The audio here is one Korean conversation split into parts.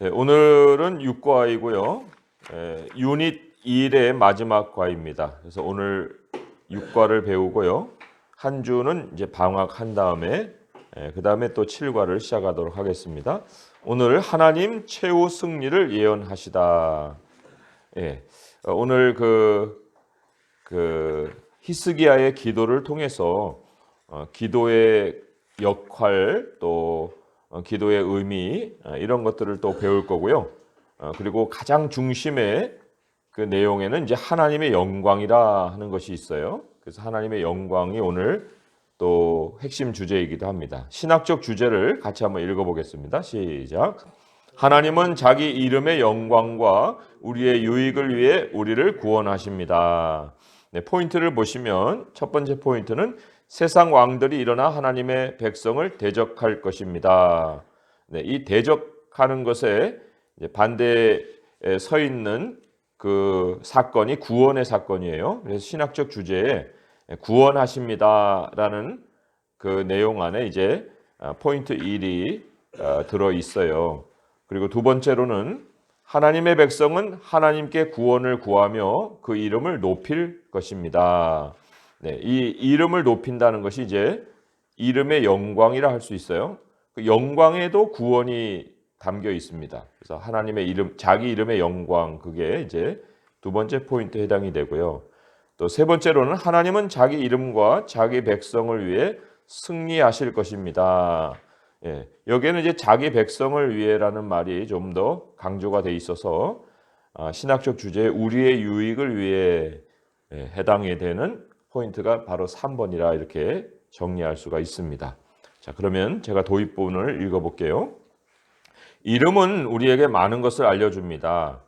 네, 오늘은 6과이고요. 유닛 1의 마지막 과입니다. 그래서 오늘 6과를 배우고요. 한 주는 이제 방학한 다음에 그 다음에 또 7과를 시작하도록 하겠습니다. 오늘 하나님 최후 승리를 예언하시다. 오늘 히스기야의 기도를 통해서 기도의 역할 또 기도의 의미 이런 것들을 또 배울 거고요. 그리고 가장 중심의 그 내용에는 이제 하나님의 영광이라 하는 것이 있어요. 그래서 하나님의 영광이 오늘 또 핵심 주제이기도 합니다. 신학적 주제를 같이 한번 읽어보겠습니다. 시작. 하나님은 자기 이름의 영광과 우리의 유익을 위해 우리를 구원하십니다. 네, 포인트를 보시면 첫 번째 포인트는 세상 왕들이 일어나 하나님의 백성을 대적할 것입니다. 네, 이 대적하는 것에 반대에 서 있는 그 사건이 구원의 사건이에요. 그래서 신학적 주제에 구원하십니다라는 그 내용 안에 이제 포인트 1이 들어 있어요. 그리고 두 번째로는 하나님의 백성은 하나님께 구원을 구하며 그 이름을 높일 것입니다. 네, 이 이름을 높인다는 것이 이제 이름의 영광이라 할 수 있어요. 그 영광에도 구원이 담겨 있습니다. 그래서 하나님의 이름, 자기 이름의 영광, 그게 이제 두 번째 포인트에 해당이 되고요. 또 세 번째로는 하나님은 자기 이름과 자기 백성을 위해 승리하실 것입니다. 여기에는 이제 자기 백성을 위해라는 말이 좀 더 강조가 돼 있어서 신학적 주제에 우리의 유익을 위해 해당이 되는 포인트가 바로 3번이라 이렇게 정리할 수가 있습니다. 자, 그러면 제가 도입 부분을 읽어볼게요. 이름은 우리에게 많은 것을 알려줍니다.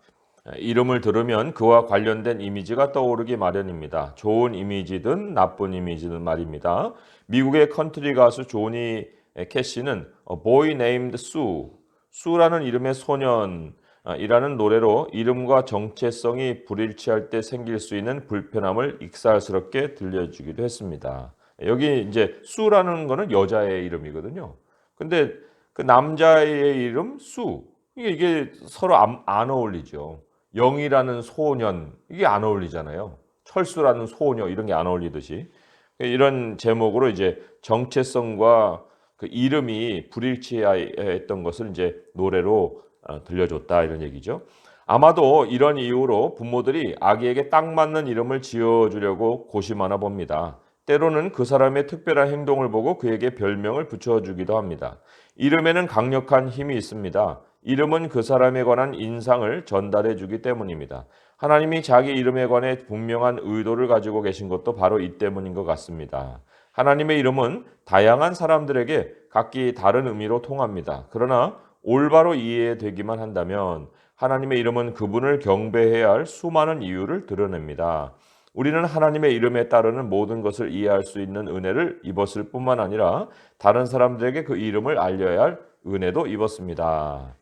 이름을 들으면 그와 관련된 이미지가 떠오르기 마련입니다. 좋은 이미지든 나쁜 이미지든 말입니다. 미국의 컨트리 가수 조니 캐시는 A Boy Named Sue, 수라는 이름의 소년이라는 노래로 이름과 정체성이 불일치할 때 생길 수 있는 불편함을 익살스럽게 들려주기도 했습니다. 여기 이제 수라는 거는 여자의 이름이거든요. 근데 그 남자의 이름 수, 이게 서로 안 어울리죠. 영이라는 소년, 이게 안 어울리잖아요. 철수라는 소녀, 이런 게 안 어울리듯이. 이런 제목으로 이제 정체성과 그 이름이 불일치했던 것을 이제 노래로 들려줬다, 이런 얘기죠. 아마도 이런 이유로 부모들이 아기에게 딱 맞는 이름을 지어주려고 고심하나 봅니다. 때로는 그 사람의 특별한 행동을 보고 그에게 별명을 붙여주기도 합니다. 이름에는 강력한 힘이 있습니다. 이름은 그 사람에 관한 인상을 전달해 주기 때문입니다. 하나님이 자기 이름에 관해 분명한 의도를 가지고 계신 것도 바로 이 때문인 것 같습니다. 하나님의 이름은 다양한 사람들에게 각기 다른 의미로 통합니다. 그러나 올바로 이해되기만 한다면 하나님의 이름은 그분을 경배해야 할 수많은 이유를 드러냅니다. 우리는 하나님의 이름에 따르는 모든 것을 이해할 수 있는 은혜를 입었을 뿐만 아니라 다른 사람들에게 그 이름을 알려야 할 은혜도 입었습니다.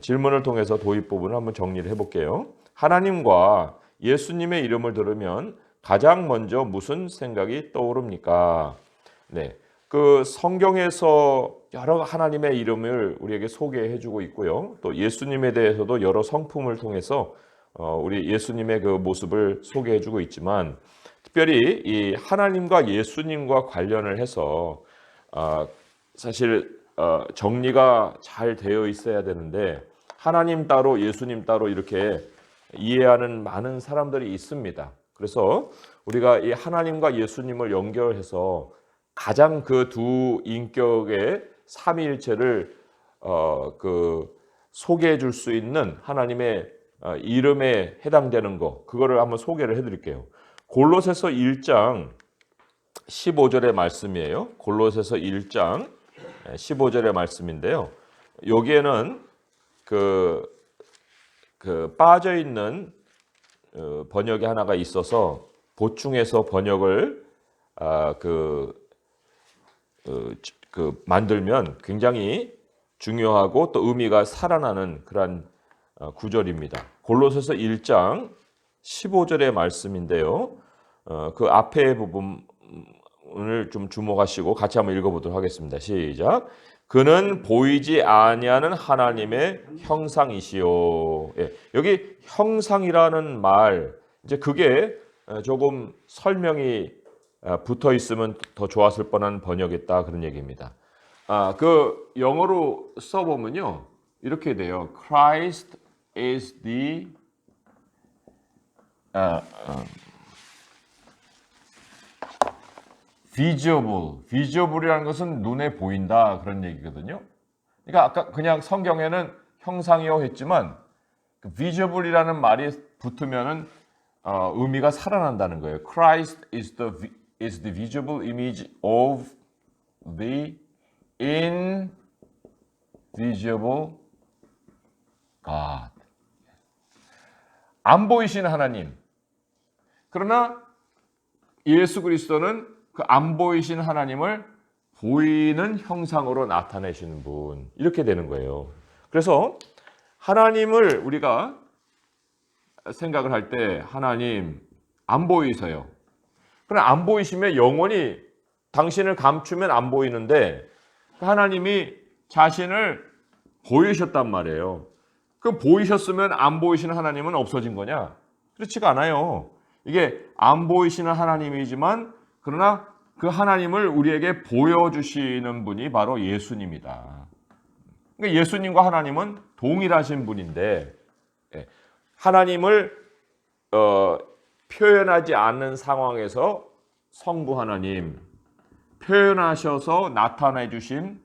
질문을 통해서 도입 부분을 한번 정리를 해볼게요. 하나님과 예수님의 이름을 들으면 가장 먼저 무슨 생각이 떠오릅니까? 네, 그 성경에서 여러 하나님의 이름을 우리에게 소개해주고 있고요. 또 예수님에 대해서도 여러 성품을 통해서 우리 예수님의 그 모습을 소개해주고 있지만 특별히 이 하나님과 예수님과 관련을 해서 사실 정리가 잘 되어 있어야 되는데 하나님 따로 예수님 따로 이렇게 이해하는 많은 사람들이 있습니다. 그래서 우리가 이 하나님과 예수님을 연결해서 가장 그 두 인격의 삼위일체를 소개해 줄 수 있는 하나님의 이름에 해당되는 거, 그거를 한번 소개를 해드릴게요. 골로새서 1장 15절의 말씀이에요. 골로새서 1장 15절의 말씀인데요. 여기에는 빠져 있는 번역이 하나가 있어서 보충해서 번역을 만들면 굉장히 중요하고 또 의미가 살아나는 그런 구절입니다. 골로새서 1장 15절의 말씀인데요. 그 앞에 부분을 좀 주목하시고 같이 한번 읽어보도록 하겠습니다. 시작. 그는 보이지 아니하는 하나님의 형상이시요. 예, 여기 형상이라는 말, 이제 그게 조금 설명이 붙어 있으면 더 좋았을 뻔한 번역이다 그런 얘기입니다. 그 영어로 써보면요 이렇게 돼요. Christ is the visible. visible이라는 것은 눈에 보인다 그런 얘기거든요. 그러니까 아까 그냥 성경에는 형상이요 했지만 그 visible이라는 말이 붙으면은 의미가 살아난다는 거예요. Christ is the visible image of the invisible God. 안 보이시는 하나님. 그러나 예수 그리스도는 그 안 보이신 하나님을 보이는 형상으로 나타내시는 분. 이렇게 되는 거예요. 그래서 하나님을 우리가 생각을 할 때 하나님 안 보이세요. 그러나 안 보이시면 영원히 당신을 감추면 안 보이는데 하나님이 자신을 보이셨단 말이에요. 그럼 보이셨으면 안 보이시는 하나님은 없어진 거냐? 그렇지가 않아요. 이게 안 보이시는 하나님이지만 그러나 그 하나님을 우리에게 보여주시는 분이 바로 예수님이다. 그러니까 예수님과 하나님은 동일하신 분인데 하나님을 표현하지 않는 상황에서 성부 하나님 표현하셔서 나타내 주신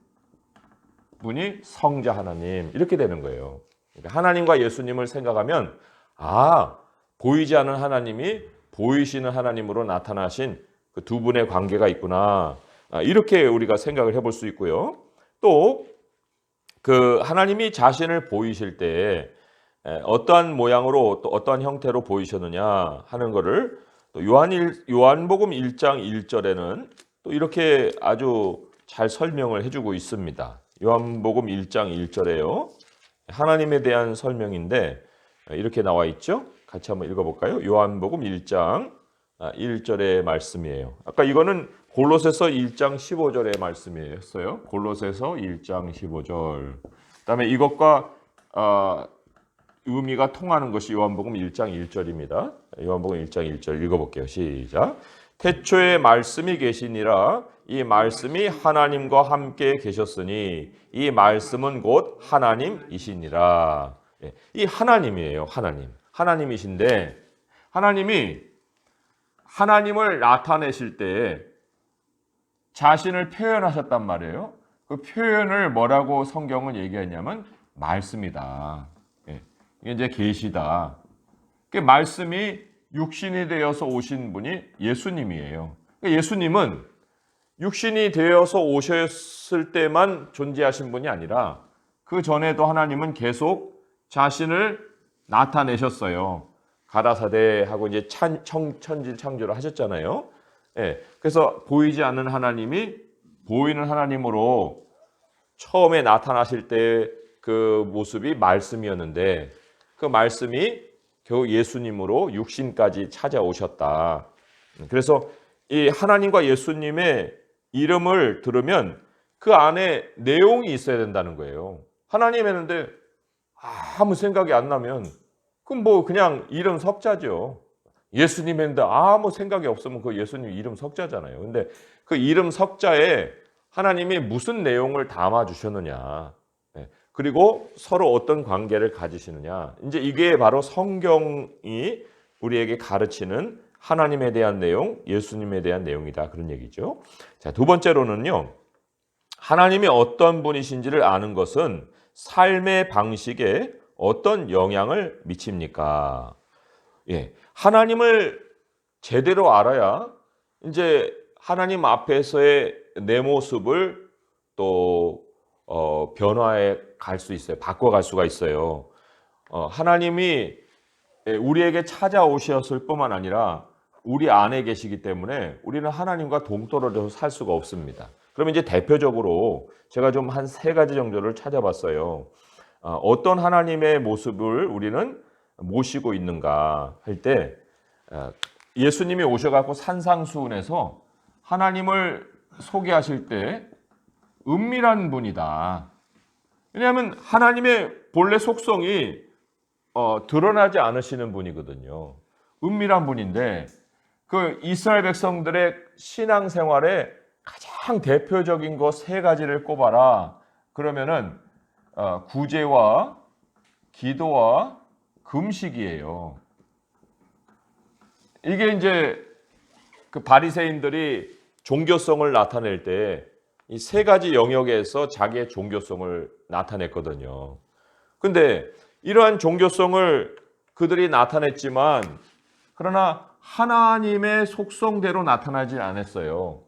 분이 성자 하나님 이렇게 되는 거예요. 그러니까 하나님과 예수님을 생각하면 보이지 않는 하나님이 보이시는 하나님으로 나타나신 그 두 분의 관계가 있구나. 이렇게 우리가 생각을 해볼 수 있고요. 또 그 하나님이 자신을 보이실 때 어떠한 모양으로 또 어떠한 형태로 보이셨느냐 하는 것을 또 요한복음 1장 1절에는 또 이렇게 아주 잘 설명을 해주고 있습니다. 요한복음 1장 1절에요. 하나님에 대한 설명인데 이렇게 나와 있죠. 같이 한번 읽어볼까요? 요한복음 1장 1절의 말씀이에요. 아까 이거는 골로새서 1장 15절의 말씀이었어요. 골로새서 1장 15절. 그다음에 이것과 의미가 통하는 것이 요한복음 1장 1절입니다. 요한복음 1장 1절 읽어볼게요. 시작. 태초에 말씀이 계시니라 이 말씀이 하나님과 함께 계셨으니 이 말씀은 곧 하나님이시니라. 이 하나님이에요. 하나님이신데 하나님이 하나님을 나타내실 때 자신을 표현하셨단 말이에요. 그 표현을 뭐라고 성경은 얘기하냐면 말씀이다. 이게 이제 계시다. 그 말씀이 육신이 되어서 오신 분이 예수님이에요. 예수님은 육신이 되어서 오셨을 때만 존재하신 분이 아니라 그 전에도 하나님은 계속 자신을 나타내셨어요. 가라사대하고 이제 천지 창조를 하셨잖아요. 그래서 보이지 않는 하나님이 보이는 하나님으로 처음에 나타나실 때 그 모습이 말씀이었는데 그 말씀이 겨우 예수님으로 육신까지 찾아오셨다. 그래서 이 하나님과 예수님의 이름을 들으면 그 안에 내용이 있어야 된다는 거예요. 하나님 했는데 아무 생각이 안 나면 그럼 뭐 그냥 이름 석자죠. 예수님 했는데 아무 생각이 없으면 그 예수님 이름 석자잖아요. 근데 그 이름 석자에 하나님이 무슨 내용을 담아 주셨느냐. 그리고 서로 어떤 관계를 가지시느냐. 이제 이게 바로 성경이 우리에게 가르치는 하나님에 대한 내용, 예수님에 대한 내용이다. 그런 얘기죠. 자, 두 번째로는요. 하나님이 어떤 분이신지를 아는 것은 삶의 방식에 어떤 영향을 미칩니까? 하나님을 제대로 알아야 이제 하나님 앞에서의 내 모습을 또 변화해 갈 수 있어요. 바꿔갈 수가 있어요. 하나님이 우리에게 찾아오셨을 뿐만 아니라 우리 안에 계시기 때문에 우리는 하나님과 동떨어져서 살 수가 없습니다. 그러면 이제 대표적으로 제가 좀 한 3가지 정도를 찾아봤어요. 어떤 하나님의 모습을 우리는 모시고 있는가 할 때 예수님이 오셔갖고 산상수훈에서 하나님을 소개하실 때 은밀한 분이다. 왜냐하면 하나님의 본래 속성이 드러나지 않으시는 분이거든요. 은밀한 분인데 그 이스라엘 백성들의 신앙생활에 가장 대표적인 거 세 가지를 꼽아라. 그러면은 구제와 기도와 금식이에요. 이게 이제 그 바리새인들이 종교성을 나타낼 때 이 세 가지 영역에서 자기의 종교성을 나타냈거든요. 근데 이러한 종교성을 그들이 나타냈지만 그러나 하나님의 속성대로 나타나지 않았어요.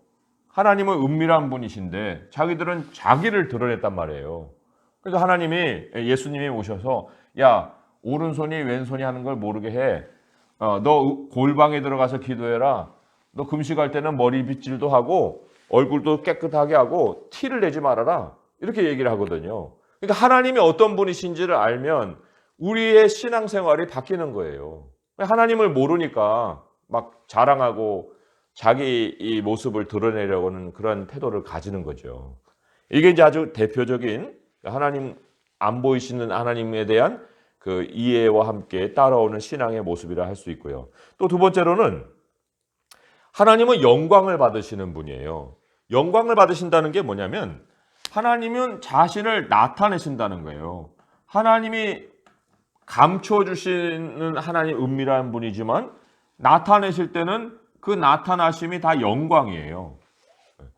하나님은 은밀한 분이신데 자기들은 자기를 드러냈단 말이에요. 그래서 하나님이 예수님이 오셔서 야 오른손이 왼손이 하는 걸 모르게 해. 너 골방에 들어가서 기도해라. 너 금식할 때는 머리 빗질도 하고 얼굴도 깨끗하게 하고 티를 내지 말아라. 이렇게 얘기를 하거든요. 그러니까 하나님이 어떤 분이신지를 알면 우리의 신앙생활이 바뀌는 거예요. 하나님을 모르니까 막 자랑하고 자기 이 모습을 드러내려고 하는 그런 태도를 가지는 거죠. 이게 이제 아주 대표적인 하나님 안 보이시는 하나님에 대한 그 이해와 함께 따라오는 신앙의 모습이라 할 수 있고요. 또 두 번째로는 하나님은 영광을 받으시는 분이에요. 영광을 받으신다는 게 뭐냐면 하나님은 자신을 나타내신다는 거예요. 하나님이 감춰 주시는 하나님 은밀한 분이지만 나타내실 때는 그 나타나심이 다 영광이에요.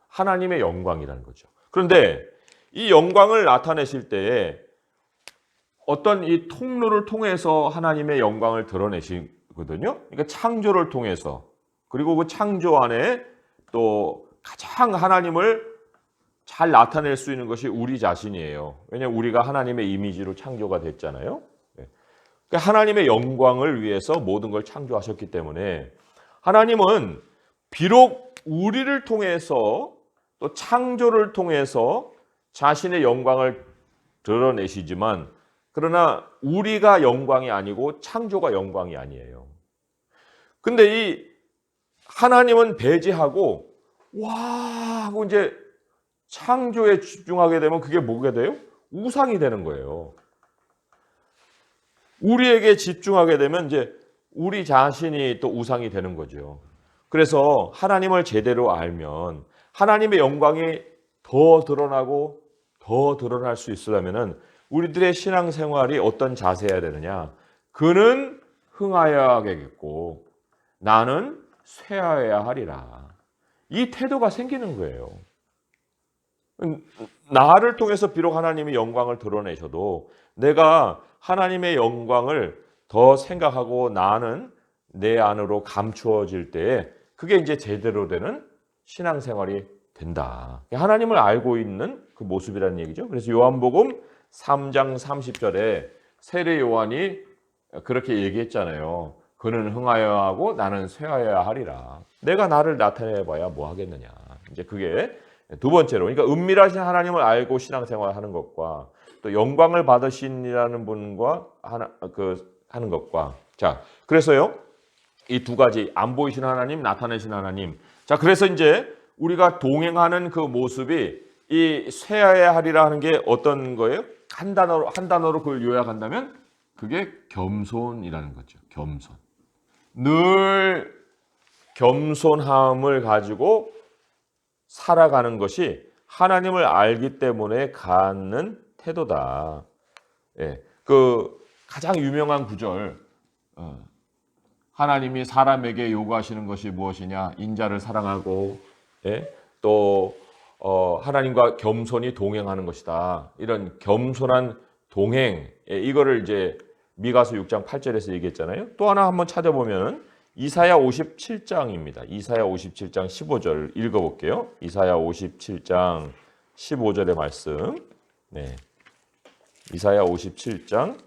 하나님의 영광이라는 거죠. 그런데 이 영광을 나타내실 때에 어떤 이 통로를 통해서 하나님의 영광을 드러내시거든요. 그러니까 창조를 통해서 그리고 그 창조 안에 또 가장 하나님을 잘 나타낼 수 있는 것이 우리 자신이에요. 왜냐하면 우리가 하나님의 이미지로 창조가 됐잖아요. 그러니까 하나님의 영광을 위해서 모든 걸 창조하셨기 때문에 하나님은 비록 우리를 통해서 또 창조를 통해서 자신의 영광을 드러내시지만 그러나 우리가 영광이 아니고 창조가 영광이 아니에요. 근데 이 하나님은 배제하고 와 하고 이제 창조에 집중하게 되면 그게 뭐가 돼요? 우상이 되는 거예요. 우리에게 집중하게 되면 이제 우리 자신이 또 우상이 되는 거죠. 그래서 하나님을 제대로 알면 하나님의 영광이 더 드러나고 더 드러날 수 있으려면은 우리들의 신앙생활이 어떤 자세여야 되느냐? 그는 흥하여야겠고 나는 쇠하여야 하리라. 이 태도가 생기는 거예요. 나를 통해서 비록 하나님의 영광을 드러내셔도 내가 하나님의 영광을 더 생각하고 나는 내 안으로 감추어질 때에 그게 이제 제대로 되는 신앙생활이 된다. 하나님을 알고 있는 그 모습이라는 얘기죠. 그래서 요한복음 3장 30절에 세례 요한이 그렇게 얘기했잖아요. 그는 흥하여야 하고 나는 쇠하여야 하리라. 내가 나를 나타내봐야 뭐 하겠느냐. 이제 그게 두 번째로, 그러니까 은밀하신 하나님을 알고 신앙생활하는 것과 또 영광을 받으신이라는 분과 하는 것과 자 그래서요 이 두 가지 안 보이시는 하나님, 나타내신 하나님. 자 그래서 이제 우리가 동행하는 그 모습이 이 쇠하여야 하리라 하는 게 어떤 거예요? 한 단어로 그걸 요약한다면 그게 겸손이라는 거죠. 겸손. 늘 겸손함을 가지고 살아가는 것이 하나님을 알기 때문에 갖는 태도다. 예, 그 가장 유명한 구절. 하나님이 사람에게 요구하시는 것이 무엇이냐? 인자를 사랑하고, 예, 또 하나님과 겸손히 동행하는 것이다. 이런 겸손한 동행, 예, 이거를 이제 미가서 6장 8절에서 얘기했잖아요. 또 하나 한번 찾아보면 이사야 57장입니다. 이사야 57장 15절 읽어볼게요. 이사야 57장 15절의 말씀. 네, 이사야 57장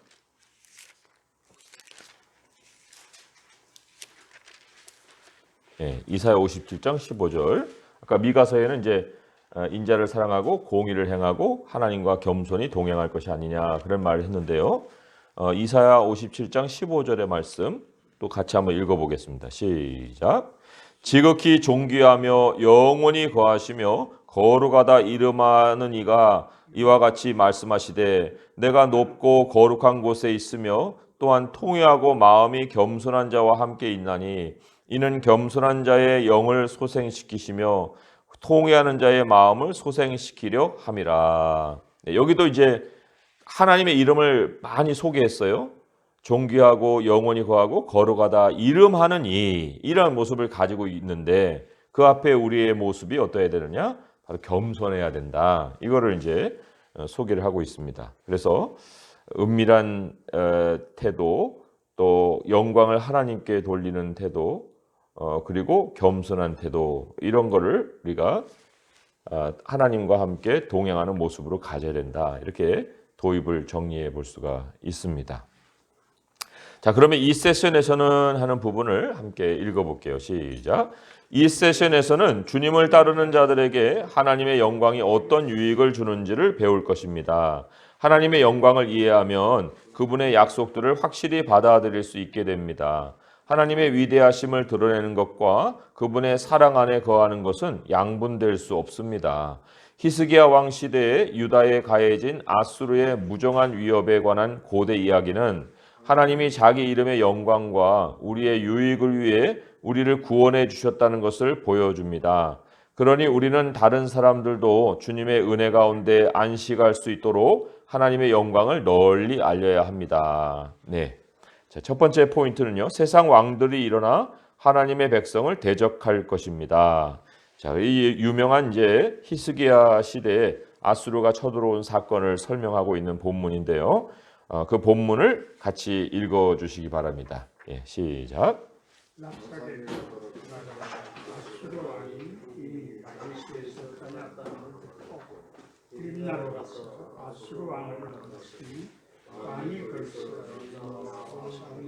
네, 이사야 57장 15절. 아까 미가서에는 이제 인자를 사랑하고 공의를 행하고 하나님과 겸손히 동행할 것이 아니냐 그런 말을 했는데요. 이사야 57장 15절의 말씀 또 같이 한번 읽어보겠습니다. 시작. 지극히 존귀하며 영원히 거하시며 거룩하다 이름하는 이가 이와 같이 말씀하시되 내가 높고 거룩한 곳에 있으며 또한 통회하고 마음이 겸손한 자와 함께 있나니 이는 겸손한 자의 영을 소생시키시며 통회하는 자의 마음을 소생시키려 함이라. 여기도 이제 하나님의 이름을 많이 소개했어요. 존귀하고 영원히 거하고 거룩하다 이름하는 이런 모습을 가지고 있는데 그 앞에 우리의 모습이 어떠해야 되느냐? 바로 겸손해야 된다. 이거를 이제 소개를 하고 있습니다. 그래서 은밀한 태도, 또 영광을 하나님께 돌리는 태도, 그리고 겸손한 태도 이런 거를 우리가 하나님과 함께 동행하는 모습으로 가져야 된다. 이렇게 도입을 정리해 볼 수가 있습니다. 자, 그러면 이 세션에서는 하는 부분을 함께 읽어볼게요. 시작. 이 세션에서는 주님을 따르는 자들에게 하나님의 영광이 어떤 유익을 주는지를 배울 것입니다. 하나님의 영광을 이해하면 그분의 약속들을 확실히 받아들일 수 있게 됩니다. 하나님의 위대하심을 드러내는 것과 그분의 사랑 안에 거하는 것은 양분될 수 없습니다. 히스기야 왕 시대에 유다에 가해진 아수르의 무정한 위협에 관한 고대 이야기는 하나님이 자기 이름의 영광과 우리의 유익을 위해 우리를 구원해 주셨다는 것을 보여줍니다. 그러니 우리는 다른 사람들도 주님의 은혜 가운데 안식할 수 있도록 하나님의 영광을 널리 알려야 합니다. 네. 자, 첫 번째 포인트는요. 세상 왕들이 일어나 하나님의 백성을 대적할 것입니다. 자, 이 유명한 이제 히스기야 시대에 아수르가 쳐들어온 사건을 설명하고 있는 본문인데요. 그 본문을 같이 읽어 주시기 바랍니다. 예, 시작. 랍사게를 아수르 왕이 이 다메섹에서 떠났다는 듣고 딜나로 가서 아수르 왕을 만났으니 왕이 벌써 상을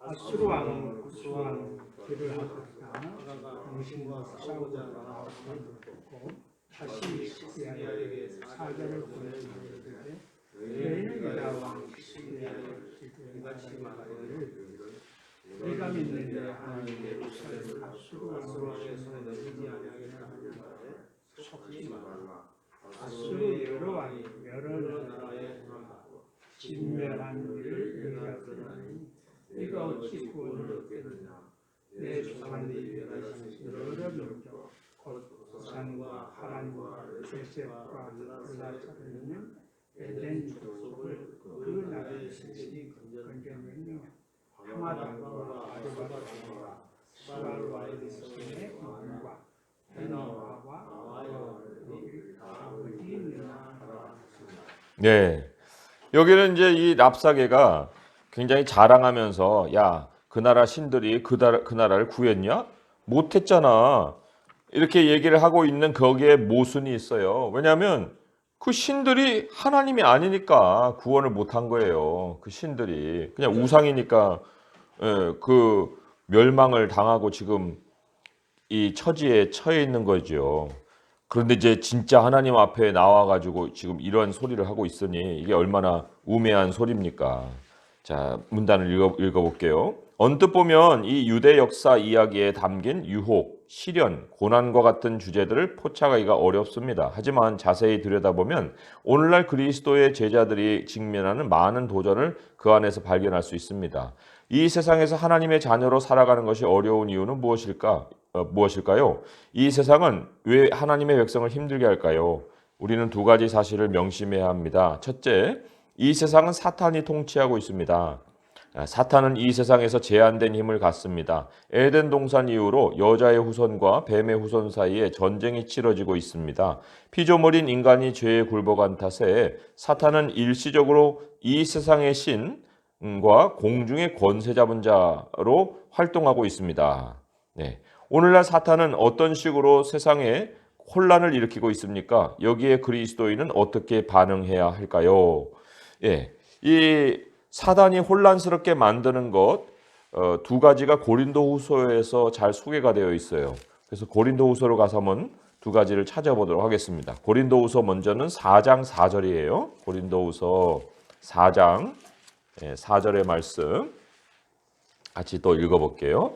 아수르 왕은 구수한 길을 하다가 당신과 싸우자 나왔다는 듣고 다시 히스기야에게 사자를 보내주는데 너희는 왕 히스기야를 이같이 말하기를 우리가 믿는 자 하나님의 예루살렘을 아수르 왕에서 내리지 아니하겠다 하는데 속지 말라. 아수르 여러 왕이 여러 나라에 행하고 진멸한 일을 너희가 들으니 네가 어찌 구원을 얻겠느냐. 내 조상들이 멸하신 여러 민족 곧 산과 하란과 세색과 블라사르는 에덴 족속을 그 나라의 신들이 건져내며 하마단과 아르바단과 스발와의 백성의 왕과 헤나와와 아와여들이 다 어디 있느냐 하라. 네. 여기는 이제 이 랍사게가 굉장히 자랑하면서 야, 그 나라 신들이 그 나라를 구했냐? 못했잖아. 이렇게 얘기를 하고 있는 거기에 모순이 있어요. 왜냐하면 그 신들이 하나님이 아니니까 구원을 못한 거예요. 그 신들이 그냥 우상이니까 그 멸망을 당하고 지금 이 처지에 처해 있는 거죠. 그런데 이제 진짜 하나님 앞에 나와가지고 지금 이런 소리를 하고 있으니 이게 얼마나 우매한 소리입니까? 자, 문단을 읽어볼게요. 언뜻 보면 이 유대 역사 이야기에 담긴 유혹, 시련, 고난과 같은 주제들을 포착하기가 어렵습니다. 하지만 자세히 들여다보면 오늘날 그리스도의 제자들이 직면하는 많은 도전을 그 안에서 발견할 수 있습니다. 이 세상에서 하나님의 자녀로 살아가는 것이 어려운 이유는 무엇일까요? 이 세상은 왜 하나님의 백성을 힘들게 할까요? 우리는 두 가지 사실을 명심해야 합니다. 첫째, 이 세상은 사탄이 통치하고 있습니다. 사탄은 이 세상에서 제한된 힘을 갖습니다. 에덴 동산 이후로 여자의 후손과 뱀의 후손 사이에 전쟁이 치러지고 있습니다. 피조물인 인간이 죄에 굴복한 탓에 사탄은 일시적으로 이 세상의 신과 공중의 권세 잡은 자로 활동하고 있습니다. 네. 오늘날 사탄은 어떤 식으로 세상에 혼란을 일으키고 있습니까? 여기에 그리스도인은 어떻게 반응해야 할까요? 예, 이 사단이 혼란스럽게 만드는 것 두 가지가 고린도후서에서 잘 소개가 되어 있어요. 그래서 고린도후서로 가서 한번 두 가지를 찾아보도록 하겠습니다. 고린도후서 먼저는 4장 4절이에요. 고린도후서 4장 4절의 말씀 같이 또 읽어볼게요.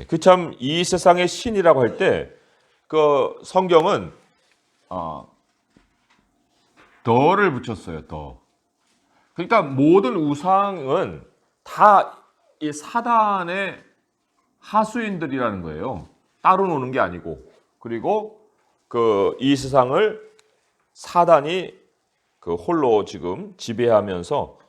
그 참 이 세상의 신이라고 할 때 그 성경은 더를 붙였어요. 더. 그러니까 모든 우상은 다 이 사단의 하수인들이라는 거예요. 따로 노는 게 아니고. 그리고 그 이 세상을 사단이 그 홀로 지금 지배하면서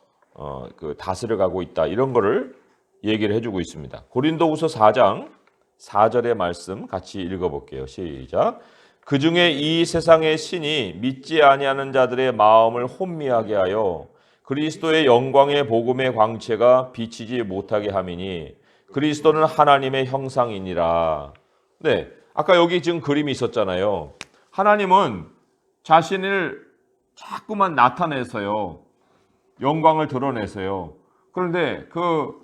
그 다스려가고 있다. 이런 거를 얘기를 해주고 있습니다. 고린도후서 4장 4절의 말씀 같이 읽어볼게요. 시작. 그 중에 이 세상의 신이 믿지 아니하는 자들의 마음을 혼미하게 하여 그리스도의 영광의 복음의 광채가 비치지 못하게 함이니 그리스도는 하나님의 형상이니라. 네, 아까 여기 지금 그림이 있었잖아요. 하나님은 자신을 자꾸만 나타내서요. 영광을 드러내세요. 그런데 그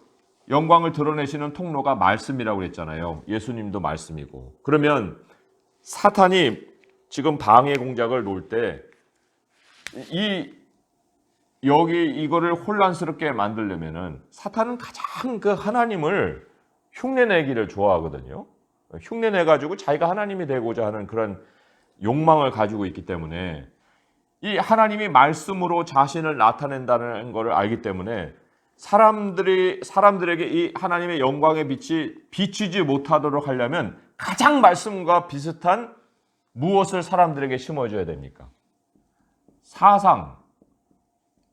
영광을 드러내시는 통로가 말씀이라고 그랬잖아요. 예수님도 말씀이고. 그러면 사탄이 지금 방해 공작을 놓을 때 여기 이거를 혼란스럽게 만들려면은 사탄은 가장 그 하나님을 흉내내기를 좋아하거든요. 흉내내가지고 자기가 하나님이 되고자 하는 그런 욕망을 가지고 있기 때문에 이 하나님이 말씀으로 자신을 나타낸다는 것을 알기 때문에 사람들에게 이 하나님의 영광의 빛이 비치지 못하도록 하려면 가장 말씀과 비슷한 무엇을 사람들에게 심어줘야 됩니까? 사상,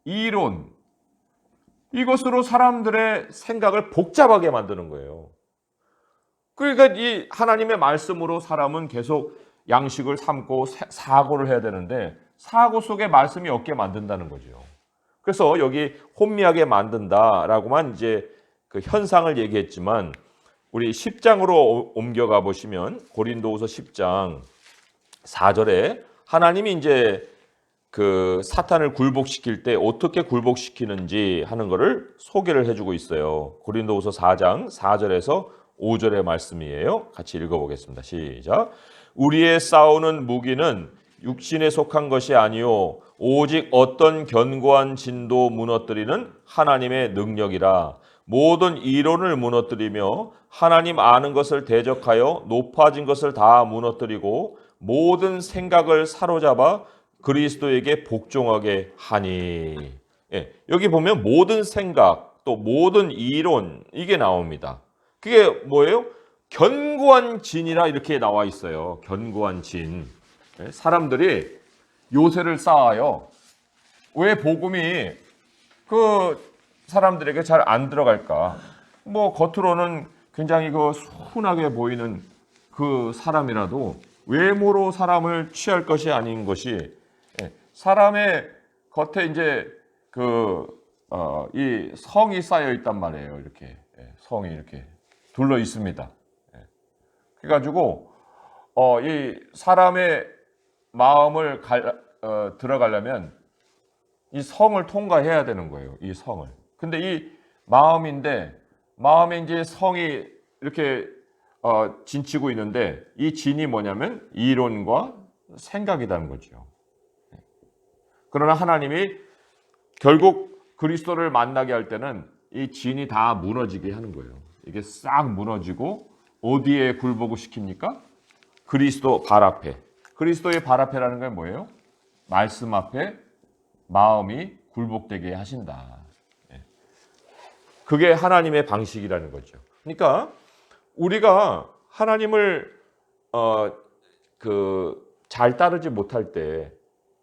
이론, 이것으로 사람들의 생각을 복잡하게 만드는 거예요. 그러니까 이 하나님의 말씀으로 사람은 계속 양식을 삼고 사고를 해야 되는데 사고 속에 말씀이 없게 만든다는 거죠. 그래서 여기 혼미하게 만든다라고만 이제 그 현상을 얘기했지만 우리 10장으로 옮겨가 보시면 고린도후서 10장 4절에 하나님이 이제 그 사탄을 굴복시킬 때 어떻게 굴복시키는지 하는 것을 소개를 해주고 있어요. 고린도후서 4장 4절에서 5절의 말씀이에요. 같이 읽어보겠습니다. 시작. 우리의 싸우는 무기는 육신에 속한 것이 아니요 오직 어떤 견고한 진도 무너뜨리는 하나님의 능력이라. 모든 이론을 무너뜨리며 하나님 아는 것을 대적하여 높아진 것을 다 무너뜨리고 모든 생각을 사로잡아 그리스도에게 복종하게 하니. 예, 여기 보면 모든 생각 또 모든 이론 이게 나옵니다. 그게 뭐예요? 견고한 진이라 이렇게 나와 있어요. 견고한 진. 예, 사람들이 요새를 쌓아요. 왜 복음이 그 사람들에게 잘 안 들어갈까? 뭐 겉으로는 굉장히 그 순하게 보이는 그 사람이라도 외모로 사람을 취할 것이 아닌 것이 사람의 겉에 이제 이 성이 쌓여 있단 말이에요. 이렇게 성이 이렇게 둘러 있습니다. 그래가지고 이 사람의 마음을 들어가려면 이 성을 통과해야 되는 거예요. 이 성을. 근데 이 마음인데 마음에 이제 성이 이렇게 진치고 있는데 이 진이 뭐냐면 이론과 생각이라는 거죠. 그러나 하나님이 결국 그리스도를 만나게 할 때는 이 진이 다 무너지게 하는 거예요. 이게 싹 무너지고 어디에 굴복을 시킵니까? 그리스도 발 앞에. 그리스도의 발 앞에라는 건 뭐예요? 말씀 앞에 마음이 굴복되게 하신다. 그게 하나님의 방식이라는 거죠. 그러니까 우리가 하나님을 잘 따르지 못할 때,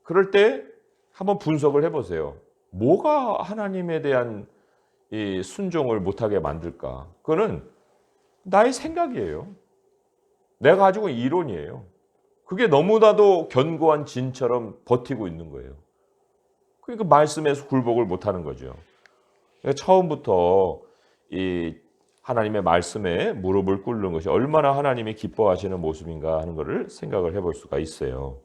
그럴 때 한번 분석을 해보세요. 뭐가 하나님에 대한 이 순종을 못하게 만들까? 그거는 나의 생각이에요. 내가 가지고 있는 이론이에요. 그게 너무나도 견고한 진처럼 버티고 있는 거예요. 그러니까 말씀에서 굴복을 못하는 거죠. 그러니까 처음부터 이 하나님의 말씀에 무릎을 꿇는 것이 얼마나 하나님이 기뻐하시는 모습인가 하는 것을 생각을 해볼 수가 있어요.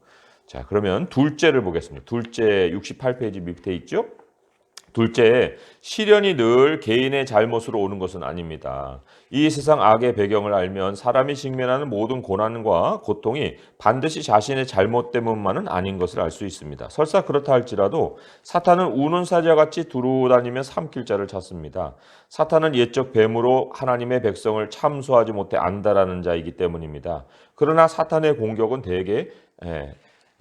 자, 그러면 둘째를 보겠습니다. 둘째 68페이지 밑에 있죠? 둘째, 시련이 늘 개인의 잘못으로 오는 것은 아닙니다. 이 세상 악의 배경을 알면 사람이 직면하는 모든 고난과 고통이 반드시 자신의 잘못 때문만은 아닌 것을 알 수 있습니다. 설사 그렇다 할지라도 사탄은 우는 사자와 같이 두루다니며 삼킬 자를 찾습니다. 사탄은 옛적 뱀으로 하나님의 백성을 참소하지 못해 안다라는 자이기 때문입니다. 그러나 사탄의 공격은 대개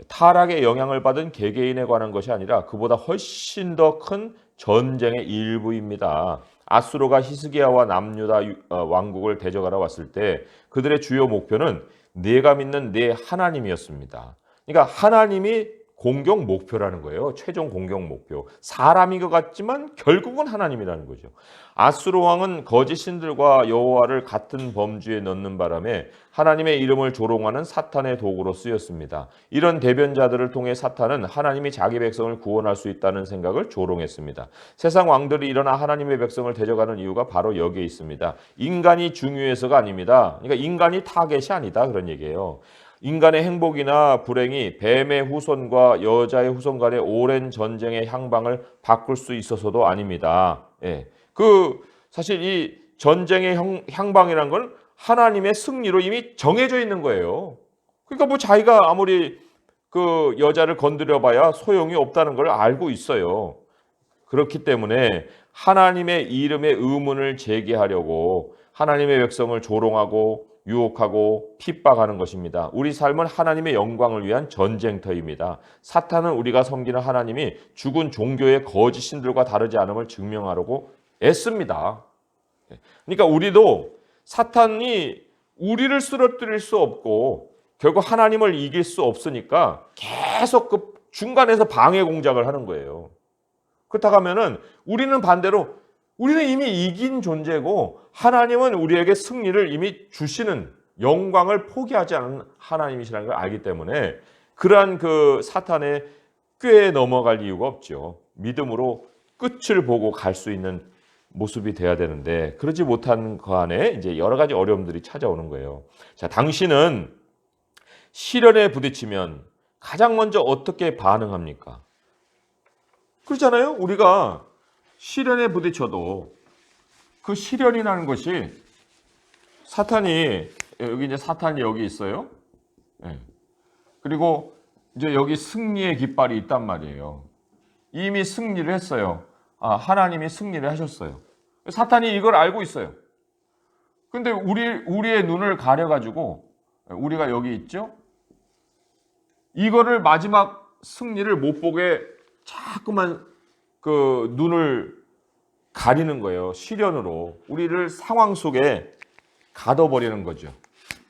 타락의 영향을 받은 개개인에 관한 것이 아니라 그보다 훨씬 더 큰 전쟁의 일부입니다. 아수르가 히스기야와 남유다 왕국을 대적하러 왔을 때 그들의 주요 목표는 내가 믿는 내 하나님이었습니다. 그러니까 하나님이 공격 목표라는 거예요. 최종 공격 목표. 사람인 것 같지만 결국은 하나님이라는 거죠. 아수르 왕은 거짓 신들과 여호와를 같은 범주에 넣는 바람에 하나님의 이름을 조롱하는 사탄의 도구로 쓰였습니다. 이런 대변자들을 통해 사탄은 하나님이 자기 백성을 구원할 수 있다는 생각을 조롱했습니다. 세상 왕들이 일어나 하나님의 백성을 대적하는 이유가 바로 여기에 있습니다. 인간이 중요해서가 아닙니다. 그러니까 인간이 타겟이 아니다 그런 얘기예요. 인간의 행복이나 불행이 뱀의 후손과 여자의 후손 간의 오랜 전쟁의 향방을 바꿀 수 있어서도 아닙니다. 사실 이 전쟁의 향방이란 건 하나님의 승리로 이미 정해져 있는 거예요. 그러니까 뭐 자기가 아무리 그 여자를 건드려봐야 소용이 없다는 걸 알고 있어요. 그렇기 때문에 하나님의 이름의 의문을 제기하려고 하나님의 백성을 조롱하고 유혹하고 핍박하는 것입니다. 우리 삶은 하나님의 영광을 위한 전쟁터입니다. 사탄은 우리가 섬기는 하나님이 죽은 종교의 거짓 신들과 다르지 않음을 증명하려고 애씁니다. 그러니까 우리도 사탄이 우리를 쓰러뜨릴 수 없고 결국 하나님을 이길 수 없으니까 계속 그 중간에서 방해 공작을 하는 거예요. 그렇다고 하면은 우리는 반대로 우리는 이미 이긴 존재고 하나님은 우리에게 승리를 이미 주시는 영광을 포기하지 않은 하나님이시라는 걸 알기 때문에 그러한 그 사탄의 꾀에 넘어갈 이유가 없죠. 믿음으로 끝을 보고 갈 수 있는 모습이 돼야 되는데 그러지 못한 그 안에 이제 여러 가지 어려움들이 찾아오는 거예요. 자, 당신은 시련에 부딪히면 가장 먼저 어떻게 반응합니까? 그렇잖아요. 우리가 시련에 부딪혀도 그 시련이라는 것이 사탄이 이제 사탄이 여기 있어요. 그리고 이제 여기 승리의 깃발이 있단 말이에요. 이미 승리를 했어요. 하나님이 승리를 하셨어요. 사탄이 이걸 알고 있어요. 근데 우리의 눈을 가려가지고 우리가 여기 있죠? 이거를 마지막 승리를 못 보게 자꾸만 그 눈을 가리는 거예요. 시련으로. 우리를 상황 속에 가둬버리는 거죠.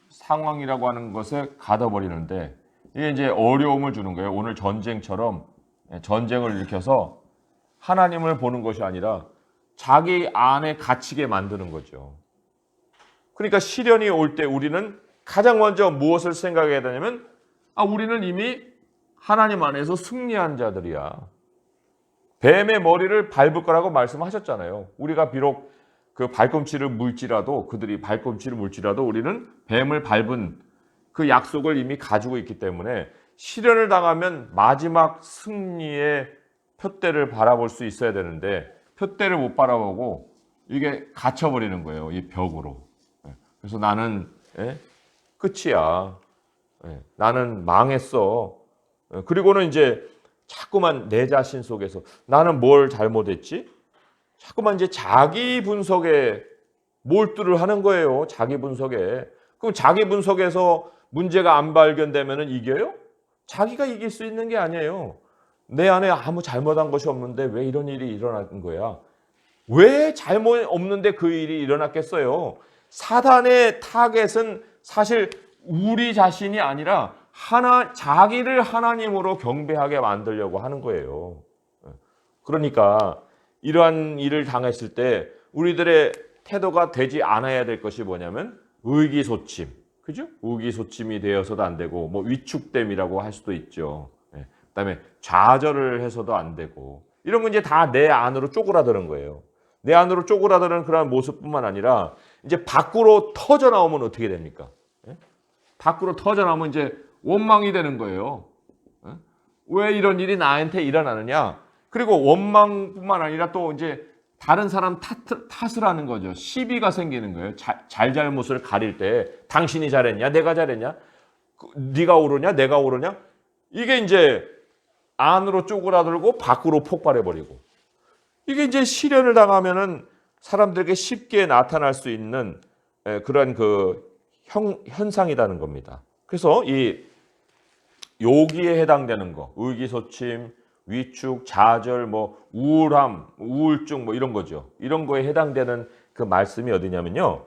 상황이라고 하는 것에 가둬버리는데 이게 이제 어려움을 주는 거예요. 오늘 전쟁처럼 전쟁을 일으켜서 하나님을 보는 것이 아니라 자기 안에 갇히게 만드는 거죠. 그러니까 시련이 올 때 우리는 가장 먼저 무엇을 생각해야 되냐면 우리는 이미 하나님 안에서 승리한 자들이야. 뱀의 머리를 밟을 거라고 말씀하셨잖아요. 우리가 비록 그 발꿈치를 물지라도 그들이 발꿈치를 물지라도 우리는 뱀을 밟은 그 약속을 이미 가지고 있기 때문에 시련을 당하면 마지막 승리의 표대를 바라볼 수 있어야 되는데 표대를 못 바라보고 이게 갇혀버리는 거예요. 이 벽으로. 그래서 나는 끝이야. 나는 망했어. 그리고는 이제 자꾸만 내 자신 속에서 나는 뭘 잘못했지? 자꾸만 이제 자기 분석에 몰두를 하는 거예요. 자기 분석에. 그럼 자기 분석에서 문제가 안 발견되면 이겨요? 자기가 이길 수 있는 게 아니에요. 내 안에 아무 잘못한 것이 없는데 왜 이런 일이 일어난 거야? 왜 잘못 없는데 그 일이 일어났겠어요? 사단의 타겟은 사실 우리 자신이 아니라 자기를 하나님으로 경배하게 만들려고 하는 거예요. 그러니까 이러한 일을 당했을 때 우리들의 태도가 되지 않아야 될 것이 뭐냐면 의기소침, 그죠? 의기소침이 되어서도 안 되고 뭐 위축됨이라고 할 수도 있죠. 그다음에 좌절을 해서도 안 되고 이런 건 이제 다 내 안으로 쪼그라드는 거예요. 내 안으로 쪼그라드는 그런 모습뿐만 아니라 이제 밖으로 터져 나오면 어떻게 됩니까? 밖으로 터져 나오면 이제 원망이 되는 거예요. 왜 이런 일이 나한테 일어나느냐? 그리고 원망뿐만 아니라 또 이제 다른 사람 탓을 하는 거죠. 시비가 생기는 거예요. 잘잘못을 가릴 때 당신이 잘했냐, 내가 잘했냐, 네가 옳으냐, 내가 옳으냐. 이게 이제 안으로 쪼그라들고 밖으로 폭발해버리고. 이게 이제 시련을 당하면은 사람들에게 쉽게 나타날 수 있는 그런 그 현상이라는 겁니다. 그래서 이 요기에 해당되는 거, 의기소침, 위축, 좌절, 뭐 우울함, 우울증 뭐 이런 거죠. 이런 거에 해당되는 그 말씀이 어디냐면요.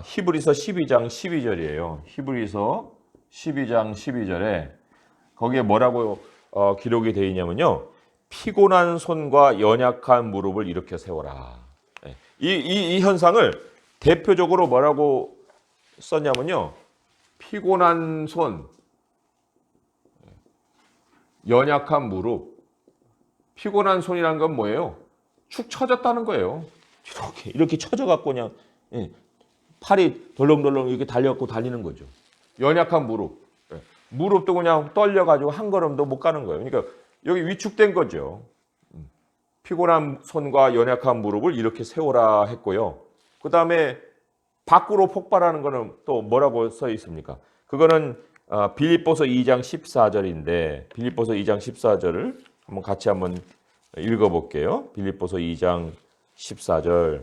히브리서 12장 12절이에요. 히브리서 12장 12절에 거기에 뭐라고 기록이 되어 있냐면요. 피곤한 손과 연약한 무릎을 일으켜 세워라. 이 현상을 대표적으로 뭐라고 썼냐면요. 피곤한 손, 연약한 무릎. 피곤한 손이라는 건 뭐예요? 축 처졌다는 거예요. 이렇게 처져갖고 그냥 팔이 덜렁덜렁 이렇게 달려갖고 달리는 거죠. 연약한 무릎. 무릎도 그냥 떨려가지고 한 걸음도 못 가는 거예요. 그러니까 여기 위축된 거죠. 피곤한 손과 연약한 무릎을 이렇게 세우라 했고요. 그 다음에 밖으로 폭발하는 거는 또 뭐라고 써 있습니까? 그거는 빌립보서 2장 14절인데 빌립보서 2장 14절을 같이 한번 읽어볼게요. 빌립보서 2장 14절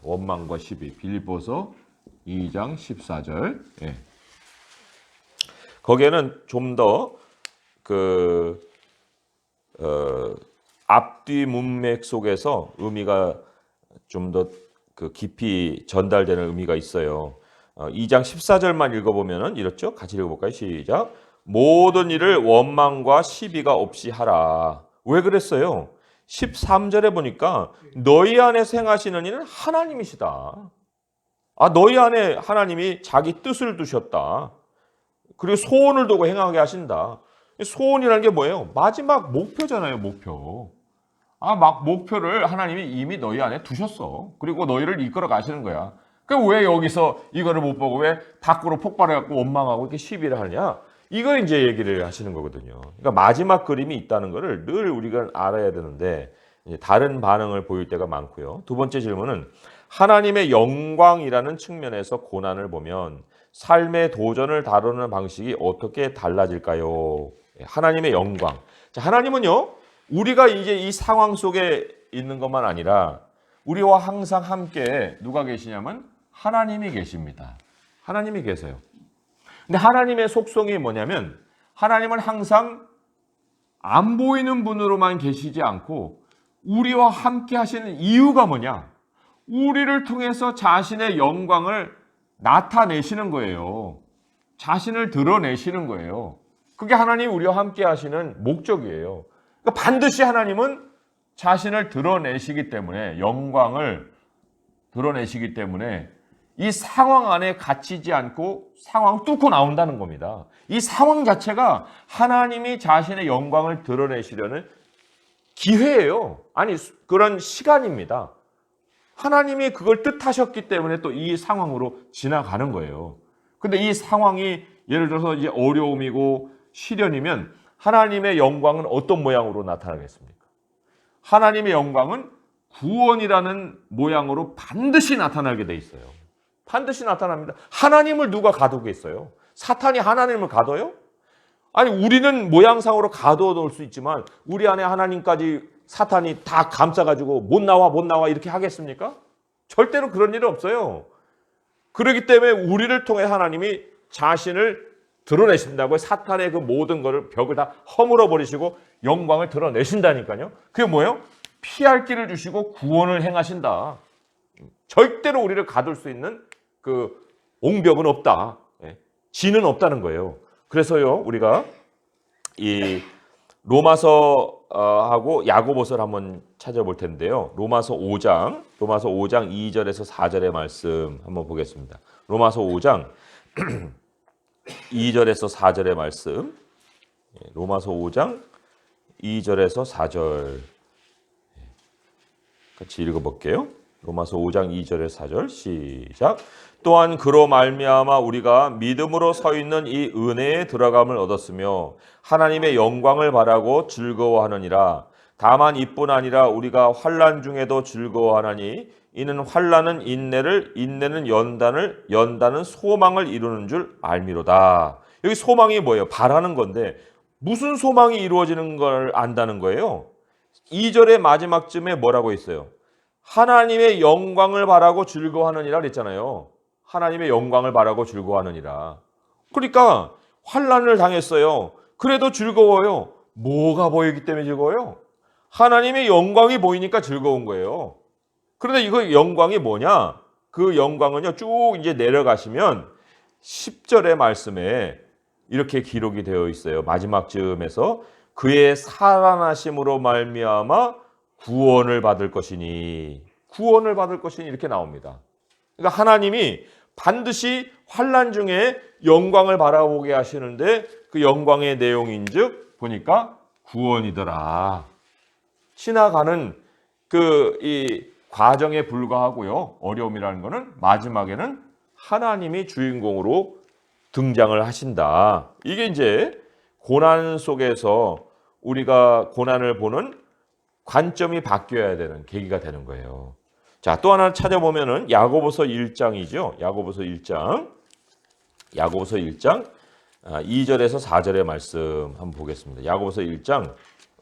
원망과 시비. 빌립보서 2장 14절. 거기에는 좀 더 앞뒤 문맥 속에서 의미가 좀 더 깊이 전달되는 의미가 있어요. 2장 14절만 읽어보면은 이렇죠. 같이 읽어볼까요? 시작. 모든 일을 원망과 시비가 없이 하라. 왜 그랬어요? 13절에 보니까 너희 안에서 행하시는 일은 하나님이시다. 너희 안에 하나님이 자기 뜻을 두셨다. 그리고 소원을 두고 행하게 하신다. 소원이라는 게 뭐예요? 마지막 목표잖아요, 목표. 목표를 하나님이 이미 너희 안에 두셨어. 그리고 너희를 이끌어 가시는 거야. 왜 여기서 이거를 못 보고 왜 밖으로 폭발해갖고 원망하고 이렇게 시비를 하냐? 이걸 이제 얘기를 하시는 거거든요. 그러니까 마지막 그림이 있다는 거를 늘 우리가 알아야 되는데 다른 반응을 보일 때가 많고요. 두 번째 질문은 하나님의 영광이라는 측면에서 고난을 보면 삶의 도전을 다루는 방식이 어떻게 달라질까요? 하나님의 영광. 자, 하나님은요, 우리가 이제 이 상황 속에 있는 것만 아니라 우리와 항상 함께 누가 계시냐면 하나님이 계십니다. 하나님이 계세요. 근데 하나님의 속성이 뭐냐면 하나님은 항상 안 보이는 분으로만 계시지 않고 우리와 함께 하시는 이유가 뭐냐? 우리를 통해서 자신의 영광을 나타내시는 거예요. 자신을 드러내시는 거예요. 그게 하나님이 우리와 함께 하시는 목적이에요. 그러니까 반드시 하나님은 자신을 드러내시기 때문에 영광을 드러내시기 때문에 이 상황 안에 갇히지 않고 상황을 뚫고 나온다는 겁니다. 이 상황 자체가 하나님이 자신의 영광을 드러내시려는 기회예요. 아니 그런 시간입니다. 하나님이 그걸 뜻하셨기 때문에 또 이 상황으로 지나가는 거예요. 근데 이 상황이 예를 들어서 이제 어려움이고 시련이면 하나님의 영광은 어떤 모양으로 나타나겠습니까? 하나님의 영광은 구원이라는 모양으로 반드시 나타나게 돼 있어요. 반드시 나타납니다. 하나님을 누가 가두겠어요? 사탄이 하나님을 가둬요? 아니 우리는 모양상으로 가둬놓을 수 있지만 우리 안에 하나님까지 사탄이 다 감싸가지고 못 나와 이렇게 하겠습니까? 절대로 그런 일은 없어요. 그렇기 때문에 우리를 통해 하나님이 자신을 드러내신다고요. 사탄의 그 모든 거를 벽을 다 허물어 버리시고 영광을 드러내신다니까요. 그게 뭐예요? 피할 길을 주시고 구원을 행하신다. 절대로 우리를 가둘 수 있는 그 옹벽은 없다. 진은 없다는 거예요. 그래서요 우리가 이 로마서하고 야고보서를 한번 찾아볼 텐데요. 로마서 5장 2절에서 4절의 말씀 한번 보겠습니다. 로마서 5장 2절에서 4절의 말씀. 로마서 5장 2절에서 4절 같이 읽어볼게요. 로마서 5장 2절에서 4절 시작. 또한 그로 말미암아 우리가 믿음으로 서 있는 이 은혜에 들어감을 얻었으며 하나님의 영광을 바라고 즐거워하느니라. 다만 이뿐 아니라 우리가 환난 중에도 즐거워하나니 이는 환난은 인내를, 인내는 연단을, 연단은 소망을 이루는 줄 알미로다. 여기 소망이 뭐예요? 바라는 건데 무슨 소망이 이루어지는 걸 안다는 거예요? 2절의 마지막쯤에 뭐라고 있어요? 하나님의 영광을 바라고 즐거워하느니라 그랬잖아요. 하나님의 영광을 바라고 즐거워하느니라. 그러니까 환난을 당했어요. 그래도 즐거워요. 뭐가 보이기 때문에 즐거워요? 하나님의 영광이 보이니까 즐거운 거예요. 그런데 이거 영광이 뭐냐? 그 영광은요, 쭉 이제 내려가시면 10절의 말씀에 이렇게 기록이 되어 있어요. 마지막 즈음에서 그의 살아나심으로 말미암아 구원을 받을 것이니, 구원을 받을 것이니 이렇게 나옵니다. 그러니까 하나님이 반드시 환난 중에 영광을 바라보게 하시는데 그 영광의 내용인즉 보니까 구원이더라. 지나가는 그 이 과정에 불과하고요. 어려움이라는 것은 마지막에는 하나님이 주인공으로 등장을 하신다. 이게 이제 고난 속에서 우리가 고난을 보는 관점이 바뀌어야 되는 계기가 되는 거예요. 자, 또 하나 찾아보면은 야고보서 1장이죠. 야고보서 1장. 야고보서 1장 2절에서 4절의 말씀 한번 보겠습니다. 야고보서 1장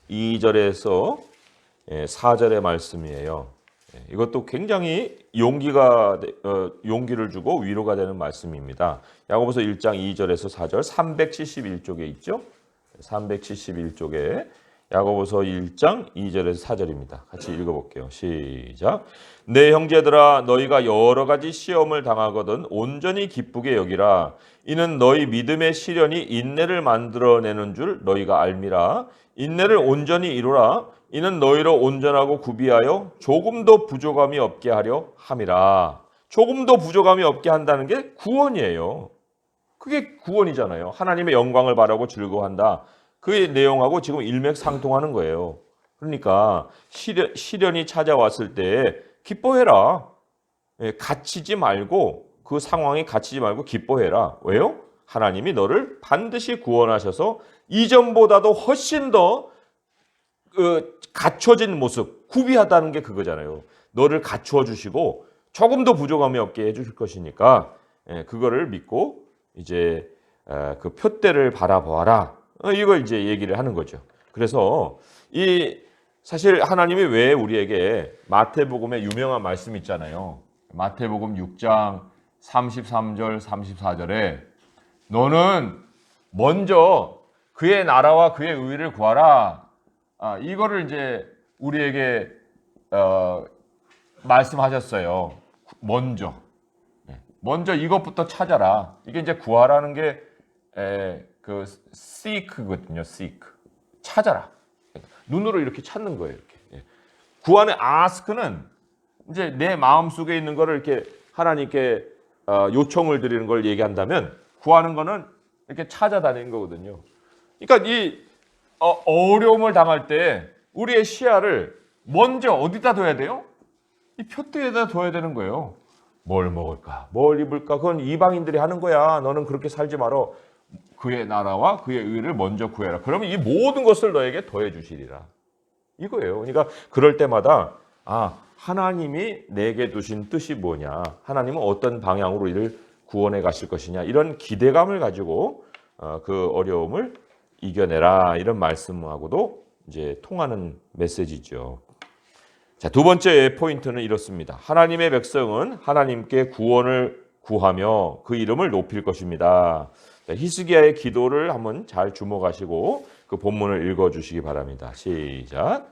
2절에서 4절의 말씀이에요. 이것도 굉장히 용기를 주고 위로가 되는 말씀입니다. 야고보서 1장 2절에서 4절 371쪽에 있죠. 371쪽에 야고보서 1장 2절에서 4절입니다. 같이 읽어볼게요. 시작. 내 형제들아 너희가 여러 가지 시험을 당하거든 온전히 기쁘게 여기라. 이는 너희 믿음의 시련이 인내를 만들어내는 줄 너희가 알미라. 인내를 온전히 이루라. 이는 너희로 온전하고 구비하여 조금도 부족함이 없게 하려 함이라. 조금도 부족함이 없게 한다는 게 구원이에요. 그게 구원이잖아요. 하나님의 영광을 바라고 즐거워한다. 그 내용하고 지금 일맥상통하는 거예요. 그러니까 시련이 찾아왔을 때 기뻐해라. 갇히지 말고 그 상황에 갇히지 말고 기뻐해라. 왜요? 하나님이 너를 반드시 구원하셔서 이전보다도 훨씬 더 갖춰진 모습, 구비하다는 게 그거잖아요. 너를 갖추어 주시고 조금도 부족함이 없게 해주실 것이니까 그거를 믿고 이제 그 표대를 바라보아라. 이걸 이제 얘기를 하는 거죠. 그래서 사실 하나님이 왜 우리에게 마태복음에 유명한 말씀 있잖아요. 마태복음 6장 33절 34절에 너는 먼저 그의 나라와 그의 의를 구하라. 이거를 이제 우리에게 말씀하셨어요. 먼저 이것부터 찾아라. 이게 이제 구하라는 게 그 seek거든요. seek. 찾아라. 눈으로 이렇게 찾는 거예요. 이렇게. 구하는 ask는 이제 내 마음 속에 있는 거를 이렇게 하나님께 요청을 드리는 걸 얘기한다면 구하는 거는 이렇게 찾아다니는 거거든요. 그러니까 이 어려움을 당할 때 우리의 시야를 먼저 어디다 둬야 돼요? 이 표대에다 둬야 되는 거예요. 뭘 먹을까? 뭘 입을까? 그건 이방인들이 하는 거야. 너는 그렇게 살지 말어. 그의 나라와 그의 의를 먼저 구해라. 그러면 이 모든 것을 너에게 더해 주시리라. 이거예요. 그러니까 그럴 때마다 하나님이 내게 두신 뜻이 뭐냐? 하나님은 어떤 방향으로 이를 구원해 가실 것이냐? 이런 기대감을 가지고 그 어려움을 이겨내라. 이런 말씀하고도 이제 통하는 메시지죠. 자, 두 번째 포인트는 이렇습니다. 하나님의 백성은 하나님께 구원을 구하며 그 이름을 높일 것입니다. 자, 히스기야의 기도를 한번 잘 주목하시고 그 본문을 읽어주시기 바랍니다. 시작.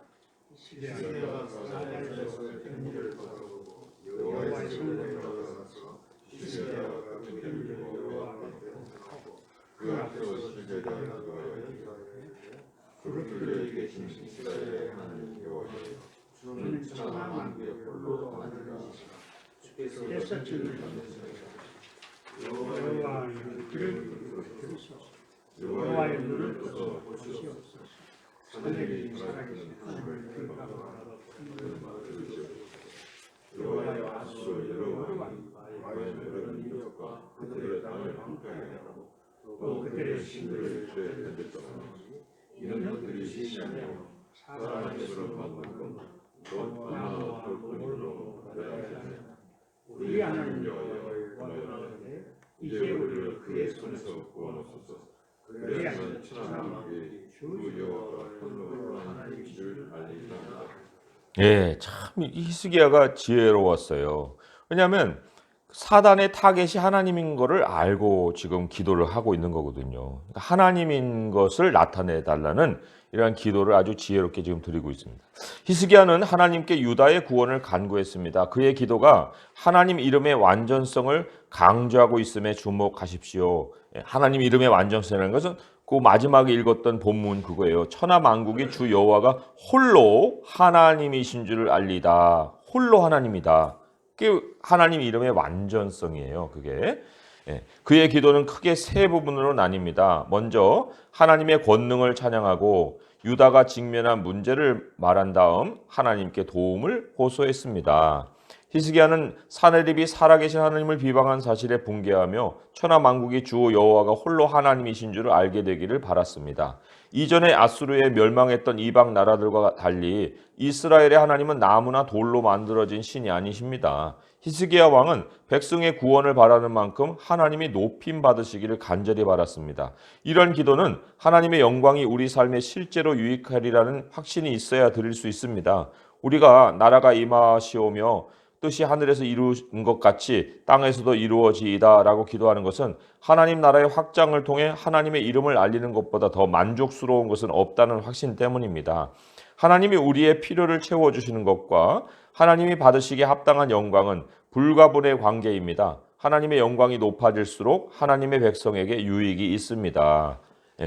여호와의 눈을 보시옵소서. 하늘이 살아계신 하나님을 평가하라. 여호와의 아수르 여러 왕과의 민족과 그들의 땅을 평가하고 또 그들의 신들을 던졌더니 이는 그들이 시시하며 사람의 그런 곧 은하와 돌뿐이므로 우리 하나님 여호와의 원하는데 이제 우리를 그의 손에서 구원하소서. 그래야만 천하만국이 주 여호와가 홀로 하나님인 줄 알리리라. 예, 참 히스기야가 지혜로웠어요. 왜냐하면 사단의 타겟이 하나님인 것을 알고 지금 기도를 하고 있는 거거든요. 그러니까 하나님인 것을 나타내 달라는 이러한 기도를 아주 지혜롭게 지금 드리고 있습니다. 히스기야는 하나님께 유다의 구원을 간구했습니다. 그의 기도가 하나님 이름의 완전성을 강조하고 있음에 주목하십시오. 하나님 이름의 완전성이라는 것은 그 마지막에 읽었던 본문 그거예요. 천하 만국의 주 여호와가 홀로 하나님이신 줄을 알리다. 홀로 하나님이다. 그게 하나님 이름의 완전성이에요. 그게. 그의 기도는 크게 세 부분으로 나뉩니다. 먼저 하나님의 권능을 찬양하고 유다가 직면한 문제를 말한 다음 하나님께 도움을 호소했습니다. 히스기야는 사내립이 살아계신 하나님을 비방한 사실에 분개하며 천하 만국의 주 여호와가 홀로 하나님이신 줄을 알게 되기를 바랐습니다. 이전에 아수르에 멸망했던 이방 나라들과 달리 이스라엘의 하나님은 나무나 돌로 만들어진 신이 아니십니다. 히스기야 왕은 백성의 구원을 바라는 만큼 하나님이 높임 받으시기를 간절히 바랐습니다. 이런 기도는 하나님의 영광이 우리 삶에 실제로 유익하리라는 확신이 있어야 드릴 수 있습니다. 우리가 나라가 임하시오며 뜻이 하늘에서 이루어진 것 같이 땅에서도 이루어지이다 라고 기도하는 것은 하나님 나라의 확장을 통해 하나님의 이름을 알리는 것보다 더 만족스러운 것은 없다는 확신 때문입니다. 하나님이 우리의 필요를 채워주시는 것과 하나님이 받으시기에 합당한 영광은 불가분의 관계입니다. 하나님의 영광이 높아질수록 하나님의 백성에게 유익이 있습니다.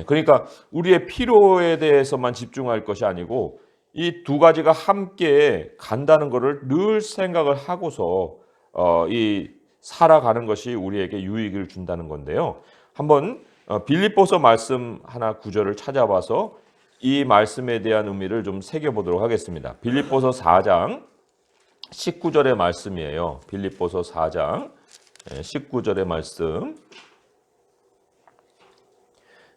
그러니까 우리의 필요에 대해서만 집중할 것이 아니고 이 두 가지가 함께 간다는 것을 늘 생각을 하고서 이 살아가는 것이 우리에게 유익을 준다는 건데요. 한번 빌립보서 말씀 하나 구절을 찾아봐서 이 말씀에 대한 의미를 좀 새겨보도록 하겠습니다. 빌립보서 4장 19절의 말씀이에요. 빌립보서 4장 19절의 말씀.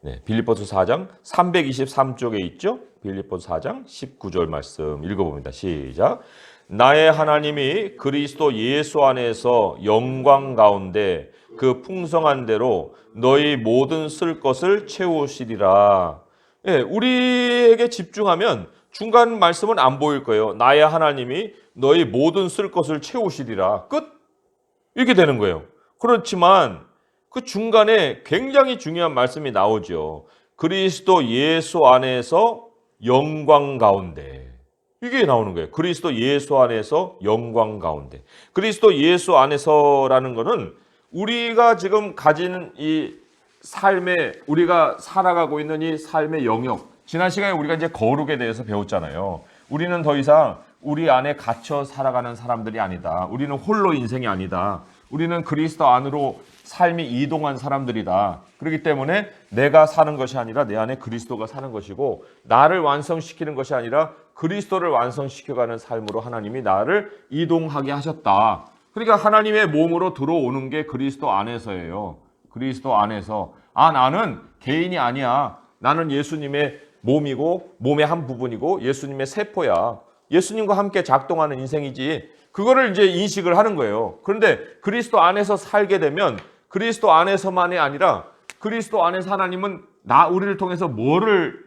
네, 빌립보서 4장 323쪽에 있죠. 빌립보서 4장 19절 말씀 읽어봅니다. 시작. 나의 하나님이 그리스도 예수 안에서 영광 가운데 그 풍성한 대로 너희 모든 쓸 것을 채우시리라. 예, 우리에게 집중하면 중간 말씀은 안 보일 거예요. 나의 하나님이 너희 모든 쓸 것을 채우시리라. 끝. 이렇게 되는 거예요. 그렇지만 그 중간에 굉장히 중요한 말씀이 나오죠. 그리스도 예수 안에서 영광 가운데. 이게 나오는 거예요. 그리스도 예수 안에서 영광 가운데. 그리스도 예수 안에서라는 것은 우리가 지금 가지는 이 삶에 우리가 살아가고 있는 이 삶의 영역. 지난 시간에 우리가 이제 거룩에 대해서 배웠잖아요. 우리는 더 이상 우리 안에 갇혀 살아가는 사람들이 아니다. 우리는 홀로 인생이 아니다. 우리는 그리스도 안으로 삶이 이동한 사람들이다. 그렇기 때문에 내가 사는 것이 아니라 내 안에 그리스도가 사는 것이고 나를 완성시키는 것이 아니라 그리스도를 완성시켜가는 삶으로 하나님이 나를 이동하게 하셨다. 그러니까 하나님의 몸으로 들어오는 게 그리스도 안에서예요. 그리스도 안에서 나는 개인이 아니야. 나는 예수님의 몸이고 몸의 한 부분이고 예수님의 세포야. 예수님과 함께 작동하는 인생이지. 그거를 이제 인식을 하는 거예요. 그런데 그리스도 안에서 살게 되면 그리스도 안에서만이 아니라 그리스도 안에서 하나님은 우리를 통해서 뭐를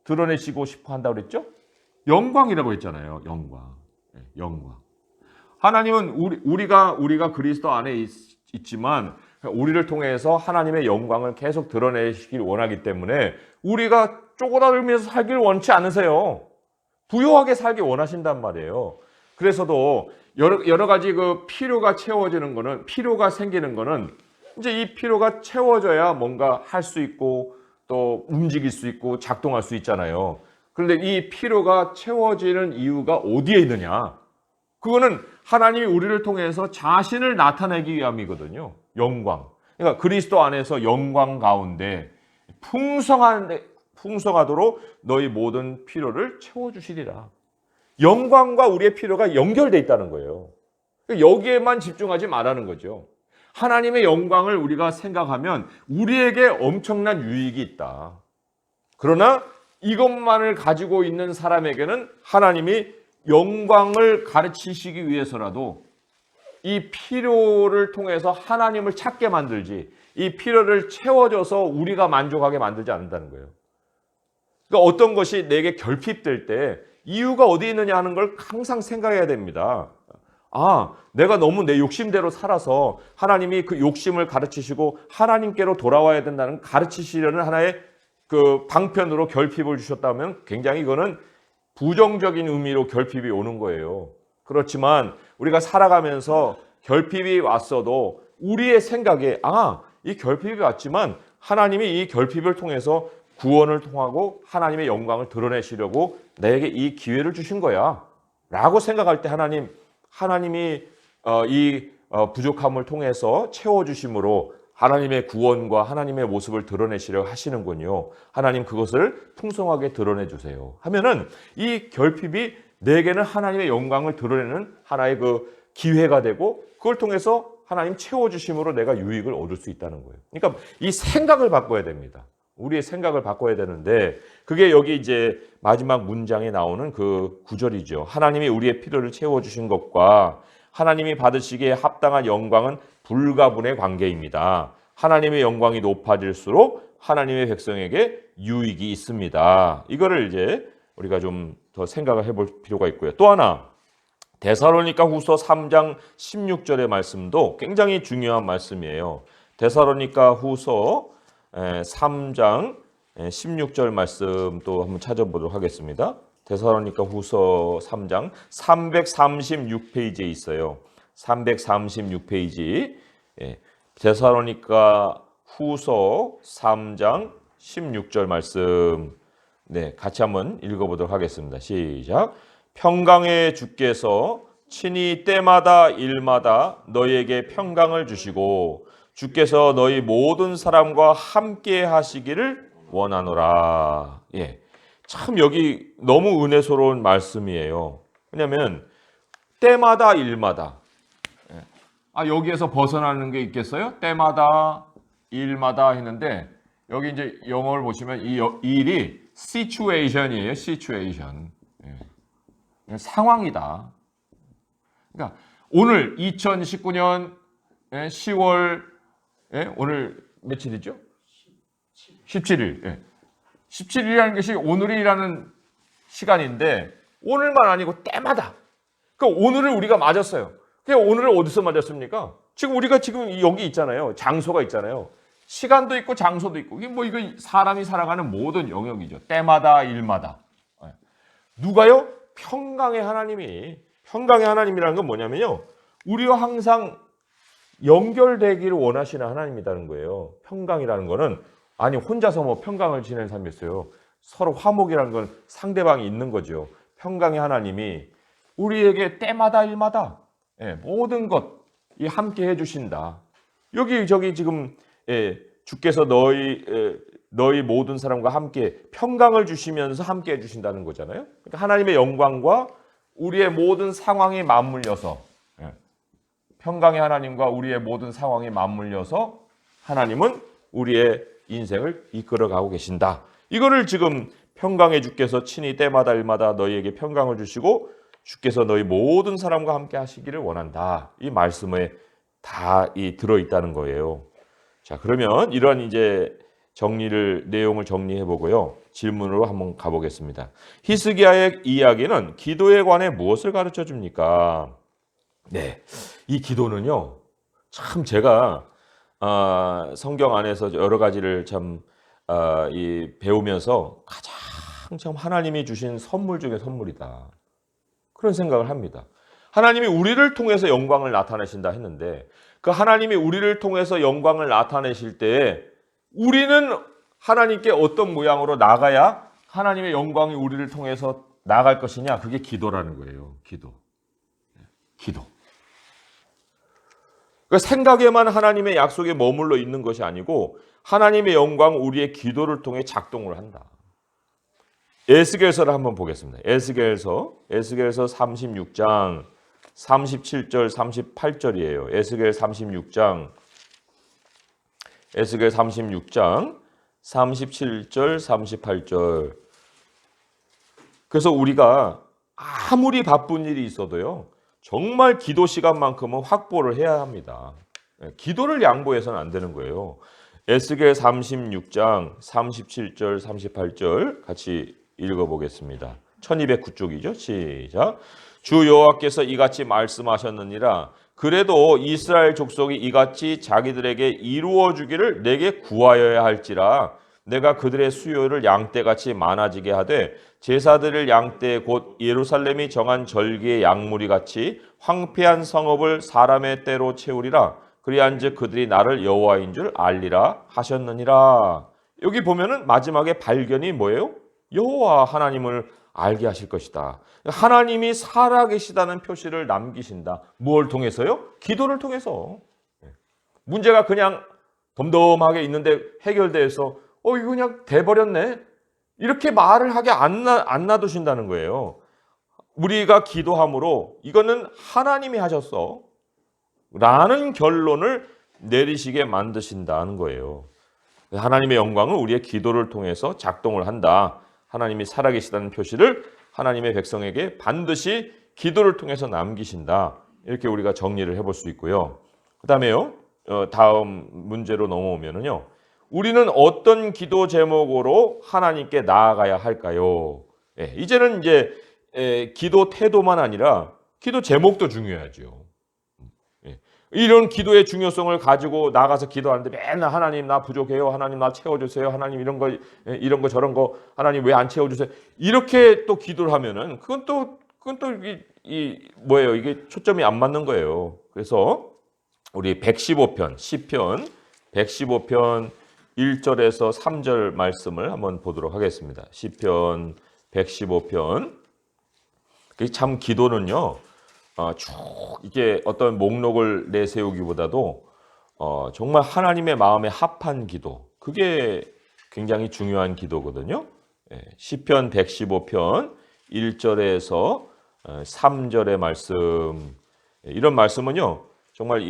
드러내시고 싶어 한다고 그랬죠? 영광이라고 했잖아요. 영광. 영광. 하나님은 우리가 그리스도 안에 있지만 우리를 통해서 하나님의 영광을 계속 드러내시길 원하기 때문에 우리가 쪼그라들면서 살길 원치 않으세요. 부유하게 살기 원하신단 말이에요. 그래서도 여러 가지 그 필요가 채워지는 거는, 필요가 생기는 거는 이제 이 필요가 채워져야 뭔가 할 수 있고 또 움직일 수 있고 작동할 수 있잖아요. 그런데 이 필요가 채워지는 이유가 어디에 있느냐? 그거는 하나님이 우리를 통해서 자신을 나타내기 위함이거든요. 영광. 그러니까 그리스도 안에서 영광 가운데 풍성하도록 너희 모든 필요를 채워주시리라. 영광과 우리의 필요가 연결되어 있다는 거예요. 여기에만 집중하지 말라는 거죠. 하나님의 영광을 우리가 생각하면 우리에게 엄청난 유익이 있다. 그러나 이것만을 가지고 있는 사람에게는 하나님이 영광을 가르치시기 위해서라도 이 필요를 통해서 하나님을 찾게 만들지, 이 필요를 채워줘서 우리가 만족하게 만들지 않는다는 거예요. 그러니까 어떤 것이 내게 결핍될 때 이유가 어디 있느냐 하는 걸 항상 생각해야 됩니다. 아, 내가 너무 내 욕심대로 살아서 하나님이 그 욕심을 가르치시고 하나님께로 돌아와야 된다는 가르치시려는 하나의 그 방편으로 결핍을 주셨다면 굉장히 이거는 부정적인 의미로 결핍이 오는 거예요. 그렇지만 우리가 살아가면서 결핍이 왔어도 우리의 생각에 이 결핍이 왔지만 하나님이 이 결핍을 통해서 구원을 통하고 하나님의 영광을 드러내시려고 나에게 이 기회를 주신 거야 라고 생각할 때 하나님이 이 부족함을 통해서 채워주심으로 하나님의 구원과 하나님의 모습을 드러내시려 하시는군요. 하나님 그것을 풍성하게 드러내 주세요 하면은 이 결핍이 내게는 하나님의 영광을 드러내는 하나의 그 기회가 되고 그걸 통해서 하나님 채워주심으로 내가 유익을 얻을 수 있다는 거예요. 그러니까 이 생각을 바꿔야 됩니다. 우리의 생각을 바꿔야 되는데 그게 여기 이제 마지막 문장에 나오는 그 구절이죠. 하나님이 우리의 필요를 채워주신 것과 하나님이 받으시기에 합당한 영광은 불가분의 관계입니다. 하나님의 영광이 높아질수록 하나님의 백성에게 유익이 있습니다. 이거를 이제 우리가 좀 더 생각을 해볼 필요가 있고요. 또 하나 데살로니가 후서 3장 16절의 말씀도 굉장히 중요한 말씀이에요. 데살로니가 후서 3장 16절 말씀 또 한번 찾아보도록 하겠습니다. 데살로니가 후서 3장 336페이지에 있어요. 336페이지 데살로니가 후서 3장 16절 말씀 같이 한번 읽어보도록 하겠습니다. 시작. 평강의 주께서 친히 때마다 일마다 너희에게 평강을 주시고 주께서 너희 모든 사람과 함께 하시기를 원하노라. 참 여기 너무 은혜스러운 말씀이에요. 왜냐하면 때마다 일마다 여기에서 벗어나는 게 있겠어요? 때마다 일마다 했는데 여기 이제 영어를 보시면 이 일이 situation이에요. situation. 상황이다. 그러니까 오늘 2019년 10월 오늘 며칠이죠? 17일. 17일이라는 것이 오늘이라는 시간인데 오늘만 아니고 때마다. 그러니까 오늘을 우리가 맞았어요. 그냥 오늘을 어디서 맞았습니까? 지금 우리가 지금 여기 있잖아요. 장소가 있잖아요. 시간도 있고 장소도 있고. 이거 사람이 살아가는 모든 영역이죠. 때마다 일마다. 누가요? 평강의 하나님이. 평강의 하나님이라는 건 뭐냐면요. 우리와 항상 연결되기를 원하시는 하나님이라는 거예요. 평강이라는 거는 혼자서 평강을 지내는 사람이 있어요. 서로 화목이라는 건 상대방이 있는 거죠. 평강의 하나님이 우리에게 때마다 일마다 모든 것 함께 해주신다. 여기 지금 주께서 너희 모든 사람과 함께 평강을 주시면서 함께 해주신다는 거잖아요. 그러니까 하나님의 영광과 우리의 모든 상황이 맞물려서 평강의 하나님과 우리의 모든 상황이 맞물려서 하나님은 우리의 인생을 이끌어가고 계신다. 이거를 지금 평강의 주께서 친히 때마다 일마다 너희에게 평강을 주시고 주께서 너희 모든 사람과 함께 하시기를 원한다. 이 말씀에 다 들어있다는 거예요. 자, 그러면 이런 이제 내용을 정리해 보고요. 질문으로 한번 가보겠습니다. 히스기야의 이야기는 기도에 관해 무엇을 가르쳐 줍니까? 이 기도는요. 참 제가 성경 안에서 여러 가지를 참 배우면서 가장 참 하나님이 주신 선물 중에 선물이다. 그런 생각을 합니다. 하나님이 우리를 통해서 영광을 나타내신다 했는데 그 하나님이 우리를 통해서 영광을 나타내실 때에 우리는 하나님께 어떤 모양으로 나가야 하나님의 영광이 우리를 통해서 나갈 것이냐? 그게 기도라는 거예요. 기도. 그러니까 생각에만 하나님의 약속에 머물러 있는 것이 아니고 하나님의 영광 우리의 기도를 통해 작동을 한다. 에스겔서를 한번 보겠습니다. 에스겔서 36장 37절 38절이에요. 에스겔 36장 37절 38절 그래서 우리가 아무리 바쁜 일이 있어도요, 정말 기도 시간만큼은 확보를 해야 합니다. 기도를 양보해서는 안 되는 거예요. 에스겔 36장 37절 38절 같이 읽어보겠습니다. 1209쪽이죠. 시작. 주 여호와께서 이같이 말씀하셨느니라. 그래도 이스라엘 족속이 이같이 자기들에게 이루어 주기를 내게 구하여야 할지라. 내가 그들의 수요를 양떼같이 많아지게 하되 제사드릴 양떼 곧 예루살렘이 정한 절기의 양무리 같이 황폐한 성읍을 사람의 때로 채우리라. 그리한즉 그들이 나를 여호와인 줄 알리라 하셨느니라. 여기 보면은 마지막에 발견이 뭐예요? 여호와 하나님을 알게 하실 것이다. 하나님이 살아계시다는 표시를 남기신다. 무엇을 통해서요? 기도를 통해서. 문제가 그냥 덤덤하게 있는데 해결돼서 이거 그냥 돼버렸네. 이렇게 말을 하게 안 놔두신다는 거예요. 우리가 기도함으로 이거는 하나님이 하셨어 라는 결론을 내리시게 만드신다는 거예요. 하나님의 영광은 우리의 기도를 통해서 작동을 한다. 하나님이 살아계시다는 표시를 하나님의 백성에게 반드시 기도를 통해서 남기신다. 이렇게 우리가 정리를 해볼 수 있고요. 그 다음에요. 다음 문제로 넘어오면은요. 우리는 어떤 기도 제목으로 하나님께 나아가야 할까요? 이제는 이제 기도 태도만 아니라 기도 제목도 중요하죠. 이런 기도의 중요성을 가지고 나가서 기도하는데 맨날 하나님 나 부족해요. 하나님 나 채워주세요. 하나님 이런 거 저런 거 하나님 왜 안 채워주세요. 이렇게 또 기도를 하면은 그건 또 뭐예요? 이게 초점이 안 맞는 거예요. 그래서 우리 115편 시편 115편 1절에서 3절 말씀을 한번 보도록 하겠습니다. 시편 115편. 참 기도는요. 쭉 이게 어떤 목록을 내세우기보다도 정말 하나님의 마음에 합한 기도, 그게 굉장히 중요한 기도거든요. 시편 115편 1절에서 3절의 말씀, 이런 말씀은요 정말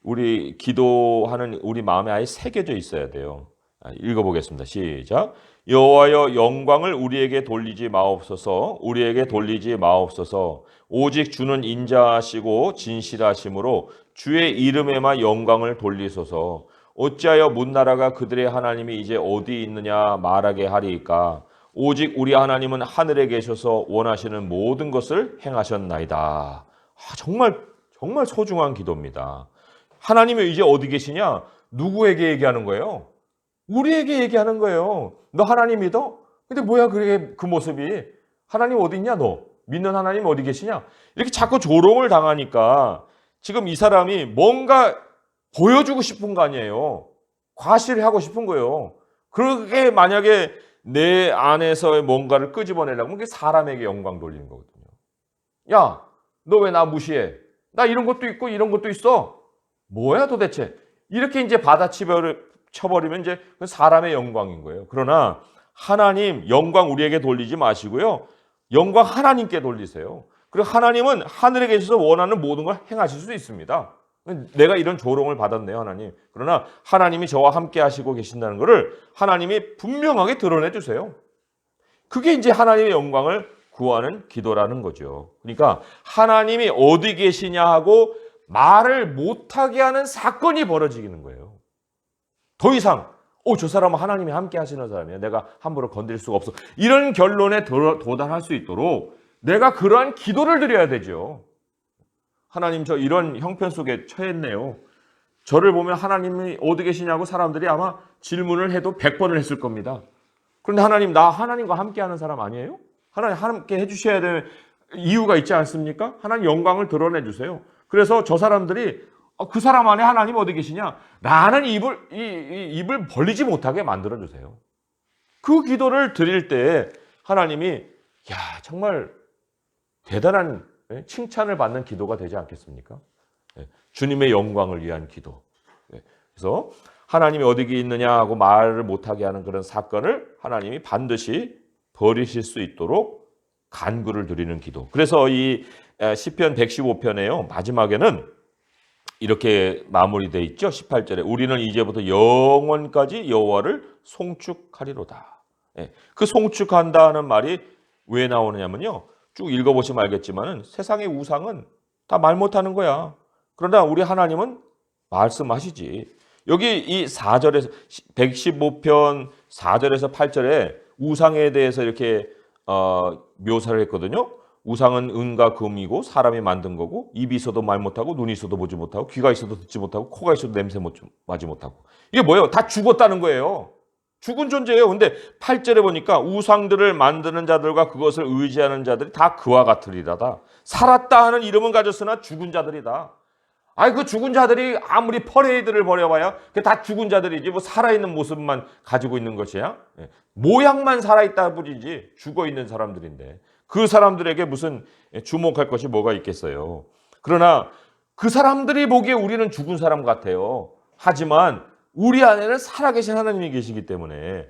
우리 기도하는 우리 마음에 아예 새겨져 있어야 돼요. 읽어보겠습니다. 시작. 여호와여 영광을 우리에게 돌리지 마옵소서. 우리에게 돌리지 마옵소서. 오직 주는 인자하시고 진실하심으로 주의 이름에만 영광을 돌리소서. 어찌하여 문나라가 그들의 하나님이 이제 어디 있느냐 말하게 하리이까. 오직 우리 하나님은 하늘에 계셔서 원하시는 모든 것을 행하셨나이다. 정말 소중한 기도입니다. 하나님이 이제 어디 계시냐? 누구에게 얘기하는 거예요? 우리에게 얘기하는 거예요. 너 하나님 믿어? 근데 뭐야 그 모습이? 하나님 어디 있냐 너? 믿는 하나님 어디 계시냐? 이렇게 자꾸 조롱을 당하니까 지금 이 사람이 뭔가 보여주고 싶은 거 아니에요. 과시를 하고 싶은 거예요. 그렇게 만약에 내 안에서의 뭔가를 끄집어내려면 그게 사람에게 영광 돌리는 거거든요. 야, 너 왜 나 무시해? 나 이런 것도 있고 이런 것도 있어. 뭐야 도대체? 이렇게 이제 받아쳐버리면 이제 사람의 영광인 거예요. 그러나 하나님 영광 우리에게 돌리지 마시고요. 영광 하나님께 돌리세요. 그리고 하나님은 하늘에 계셔서 원하는 모든 걸 행하실 수 있습니다. 내가 이런 조롱을 받았네요, 하나님. 그러나 하나님이 저와 함께 하시고 계신다는 것을 하나님이 분명하게 드러내 주세요. 그게 이제 하나님의 영광을 구하는 기도라는 거죠. 그러니까 하나님이 어디 계시냐 하고 말을 못하게 하는 사건이 벌어지는 거예요. 더 이상 저 사람은 하나님이 함께 하시는 사람이야. 내가 함부로 건드릴 수가 없어. 이런 결론에 도달할 수 있도록 내가 그러한 기도를 드려야 되죠. 하나님 저 이런 형편 속에 처했네요. 저를 보면 하나님이 어디 계시냐고 사람들이 아마 질문을 해도 100번을 했을 겁니다. 그런데 하나님 나 하나님과 함께 하는 사람 아니에요? 하나님 함께 해주셔야 될 이유가 있지 않습니까? 하나님 영광을 드러내 주세요. 그래서 저 사람들이 그 사람 안에 하나님 어디 계시냐? 나는 입을 벌리지 못하게 만들어 주세요. 그 기도를 드릴 때 하나님이 정말 대단한 칭찬을 받는 기도가 되지 않겠습니까? 주님의 영광을 위한 기도. 그래서 하나님이 어디 있느냐 하고 말을 못하게 하는 그런 사건을 하나님이 반드시 버리실 수 있도록 간구를 드리는 기도. 그래서 이 시편 115편에요. 마지막에는 이렇게 마무리되어 있죠. 18절에 우리는 이제부터 영원까지 여호와를 송축하리로다. 그 송축한다는 말이 왜 나오느냐면요. 쭉 읽어보시면 알겠지만은 세상의 우상은 다 말 못하는 거야. 그러나 우리 하나님은 말씀하시지. 여기 이 4절에서 115편 4절에서 8절에 우상에 대해서 이렇게 묘사를 했거든요. 우상은 은과 금이고 사람이 만든 거고 입이 있어도 말 못하고 눈이 있어도 보지 못하고 귀가 있어도 듣지 못하고 코가 있어도 냄새 맡지 못하고 이게 뭐예요? 다 죽었다는 거예요. 죽은 존재예요. 근데 8절에 보니까 우상들을 만드는 자들과 그것을 의지하는 자들이 다 그와 같으리라다. 살았다 하는 이름은 가졌으나 죽은 자들이다. 아이 그 죽은 자들이 아무리 퍼레이드를 벌여봐야 다 죽은 자들이지 뭐 살아있는 모습만 가지고 있는 것이야? 모양만 살아있다 뿐이지 죽어있는 사람들인데 그 사람들에게 무슨 주목할 것이 뭐가 있겠어요. 그러나 그 사람들이 보기에 우리는 죽은 사람 같아요. 하지만 우리 안에는 살아계신 하나님이 계시기 때문에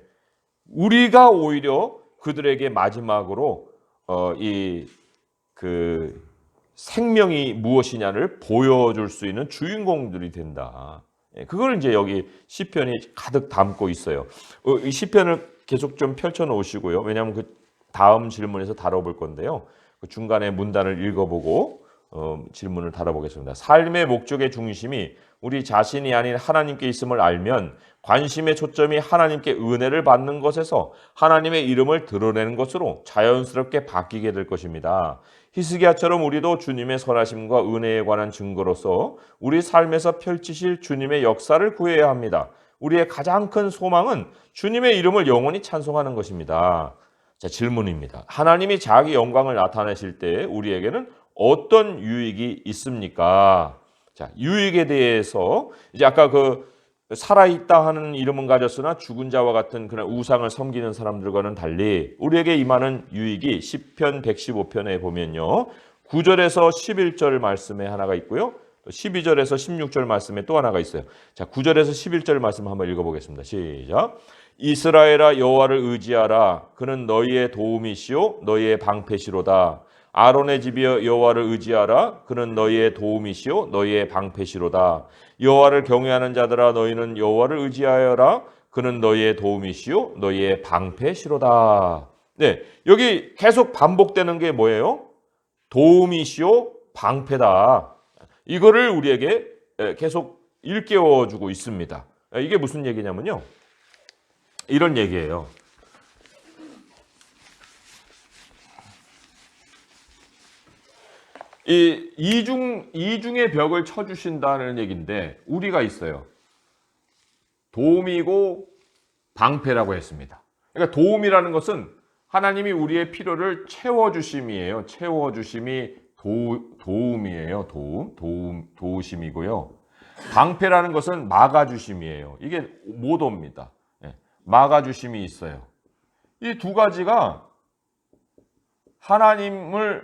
우리가 오히려 그들에게 마지막으로 생명이 무엇이냐를 보여줄 수 있는 주인공들이 된다. 그걸 이제 여기 시편이 가득 담고 있어요. 이 시편을 계속 좀 펼쳐 놓으시고요. 왜냐하면 그 다음 질문에서 다뤄볼 건데요. 그 중간에 문단을 읽어보고 질문을 다뤄보겠습니다. 삶의 목적의 중심이 우리 자신이 아닌 하나님께 있음을 알면 관심의 초점이 하나님께 은혜를 받는 것에서 하나님의 이름을 드러내는 것으로 자연스럽게 바뀌게 될 것입니다. 히스기야처럼 우리도 주님의 선하심과 은혜에 관한 증거로서 우리 삶에서 펼치실 주님의 역사를 구해야 합니다. 우리의 가장 큰 소망은 주님의 이름을 영원히 찬송하는 것입니다. 자, 질문입니다. 하나님이 자기 영광을 나타내실 때 우리에게는 어떤 유익이 있습니까? 자, 유익에 대해서 이제 아까 그 살아있다 하는 이름은 가졌으나 죽은 자와 같은 그런 우상을 섬기는 사람들과는 달리 우리에게 임하는 유익이 시편 115편에 보면요. 9절에서 11절 말씀에 하나가 있고요. 12절에서 16절 말씀에 또 하나가 있어요. 자, 9절에서 11절 말씀 한번 읽어보겠습니다. 시작. 이스라엘아 여호와를 의지하라. 그는 너희의 도움이시오 너희의 방패시로다. 아론의 집이여 여호와를 의지하라. 그는 너희의 도움이시오 너희의 방패시로다. 여호와를 경외하는 자들아 너희는 여호와를 의지하여라. 그는 너희의 도움이시오 너희의 방패시로다. 네, 여기 계속 반복되는 게 뭐예요? 도움이시오 방패다. 이거를 우리에게 계속 일깨워주고 있습니다. 이게 무슨 얘기냐면요. 이런 얘기예요. 이중의 벽을 쳐주신다는 얘기인데 우리가 있어요. 도움이고 방패라고 했습니다. 그러니까 도움이라는 것은 하나님이 우리의 필요를 채워주심이에요. 채워주심이 도움이에요. 도우심이고요. 방패라는 것은 막아주심이에요. 이게 못 옵니다. 막아주심이 있어요. 이 두 가지가 하나님의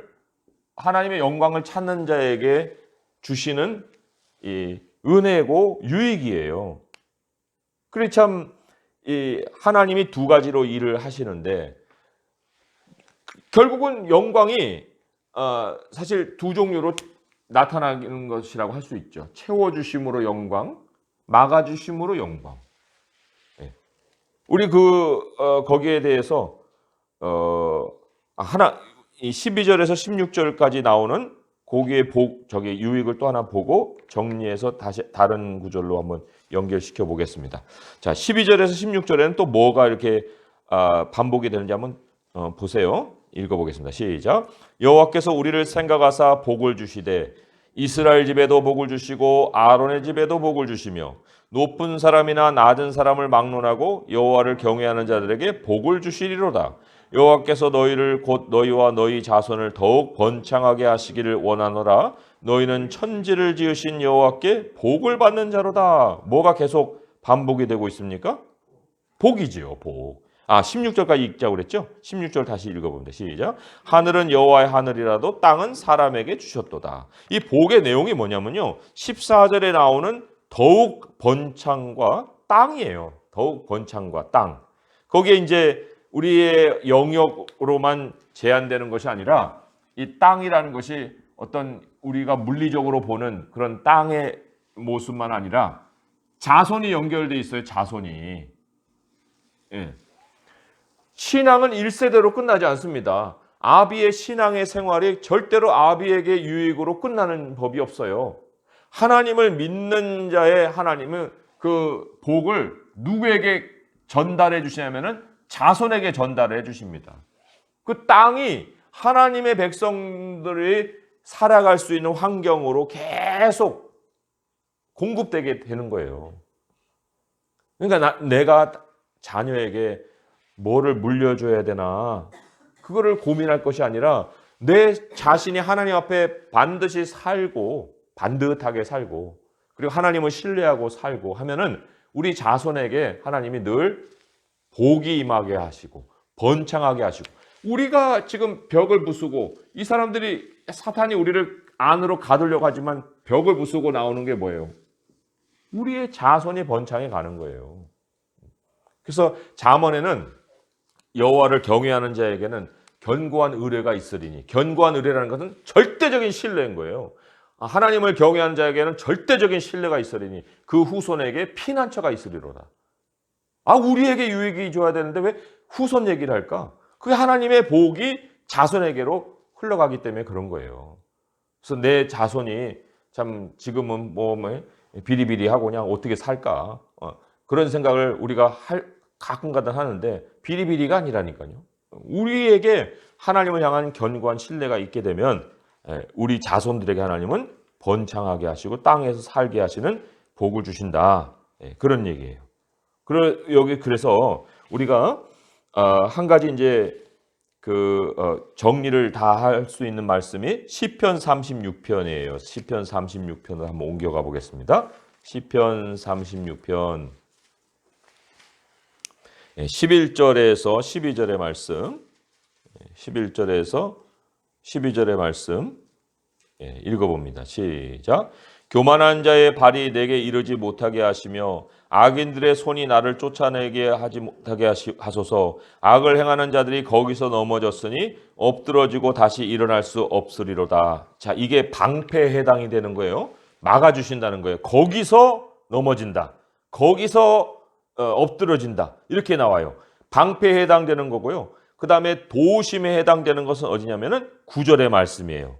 영광을 찾는 자에게 주시는 이 은혜고 유익이에요. 그래 참 하나님이 두 가지로 일을 하시는데 결국은 영광이 사실 두 종류로 나타나는 것이라고 할 수 있죠. 채워주심으로 영광, 막아주심으로 영광. 우리 거기에 대해서 이 12절에서 16절까지 나오는 거기에 유익을 또 하나 보고 정리해서 다시 다른 구절로 한번 연결시켜 보겠습니다. 자, 12절에서 16절에는 또 뭐가 이렇게 반복이 되는지 한번 보세요. 읽어보겠습니다. 시작. 여호와께서 우리를 생각하사 복을 주시되 이스라엘 집에도 복을 주시고 아론의 집에도 복을 주시며 높은 사람이나 낮은 사람을 막론하고 여호와를 경외하는 자들에게 복을 주시리로다. 여호와께서 너희를 곧 너희와 너희 자손을 더욱 번창하게 하시기를 원하노라. 너희는 천지를 지으신 여호와께 복을 받는 자로다. 뭐가 계속 반복이 되고 있습니까? 복이지요. 복. 16절까지 읽자고 그랬죠? 16절 다시 읽어봅니다. 시작. 하늘은 여호와의 하늘이라도 땅은 사람에게 주셨도다. 이 복의 내용이 뭐냐면요. 14절에 나오는 더욱 번창과 땅이에요. 더욱 번창과 땅. 거기에 이제 우리의 영역으로만 제한되는 것이 아니라 이 땅이라는 것이 어떤 우리가 물리적으로 보는 그런 땅의 모습만 아니라 자손이 연결돼 있어요. 자손이. 예. 신앙은 1세대로 끝나지 않습니다. 아비의 신앙의 생활이 절대로 아비에게 유익으로 끝나는 법이 없어요. 하나님을 믿는 자의 하나님은 그 복을 누구에게 전달해 주시냐면은 자손에게 전달해 주십니다. 그 땅이 하나님의 백성들이 살아갈 수 있는 환경으로 계속 공급되게 되는 거예요. 그러니까 내가 자녀에게 뭐를 물려줘야 되나 그거를 고민할 것이 아니라 내 자신이 하나님 앞에 반드시 살고 반듯하게 살고 그리고 하나님을 신뢰하고 살고 하면은 우리 자손에게 하나님이 늘 복이 임하게 하시고 번창하게 하시고 우리가 지금 벽을 부수고 이 사람들이 사탄이 우리를 안으로 가두려고 하지만 벽을 부수고 나오는 게 뭐예요? 우리의 자손이 번창해 가는 거예요. 그래서 잠언에는 여호와를 경외하는 자에게는 견고한 의뢰가 있으리니 견고한 의뢰라는 것은 절대적인 신뢰인 거예요. 하나님을 경외하는 자에게는 절대적인 신뢰가 있으리니 그 후손에게 피난처가 있으리로다. 우리에게 유익이 줘야 되는데 왜 후손 얘기를 할까? 그게 하나님의 복이 자손에게로 흘러가기 때문에 그런 거예요. 그래서 내 자손이 참 지금은 뭐 비리비리하고 그냥 어떻게 살까? 그런 생각을 우리가 가끔가다 하는데 비리비리가 아니라니까요. 우리에게 하나님을 향한 견고한 신뢰가 있게 되면 우리 자손들에게 하나님은 번창하게 하시고 땅에서 살게 하시는 복을 주신다. 그런 얘기예요. 그래서 우리가 한 가지 이제 정리를 다 할 수 있는 말씀이 시편 36편이에요. 시편 36편을 한번 옮겨가 보겠습니다. 시편 36편 11절에서 12절의 말씀 11절에서 12절의 말씀 읽어봅니다. 시작. 교만한 자의 발이 내게 이르지 못하게 하시며 악인들의 손이 나를 쫓아내게 하지 못하게 하소서. 악을 행하는 자들이 거기서 넘어졌으니 엎드러지고 다시 일어날 수 없으리로다. 자, 이게 방패에 해당이 되는 거예요. 막아주신다는 거예요. 거기서 넘어진다. 거기서 엎드러진다. 이렇게 나와요. 방패에 해당되는 거고요. 그 다음에 도심에 해당되는 것은 어디냐면은 9절의 말씀이에요.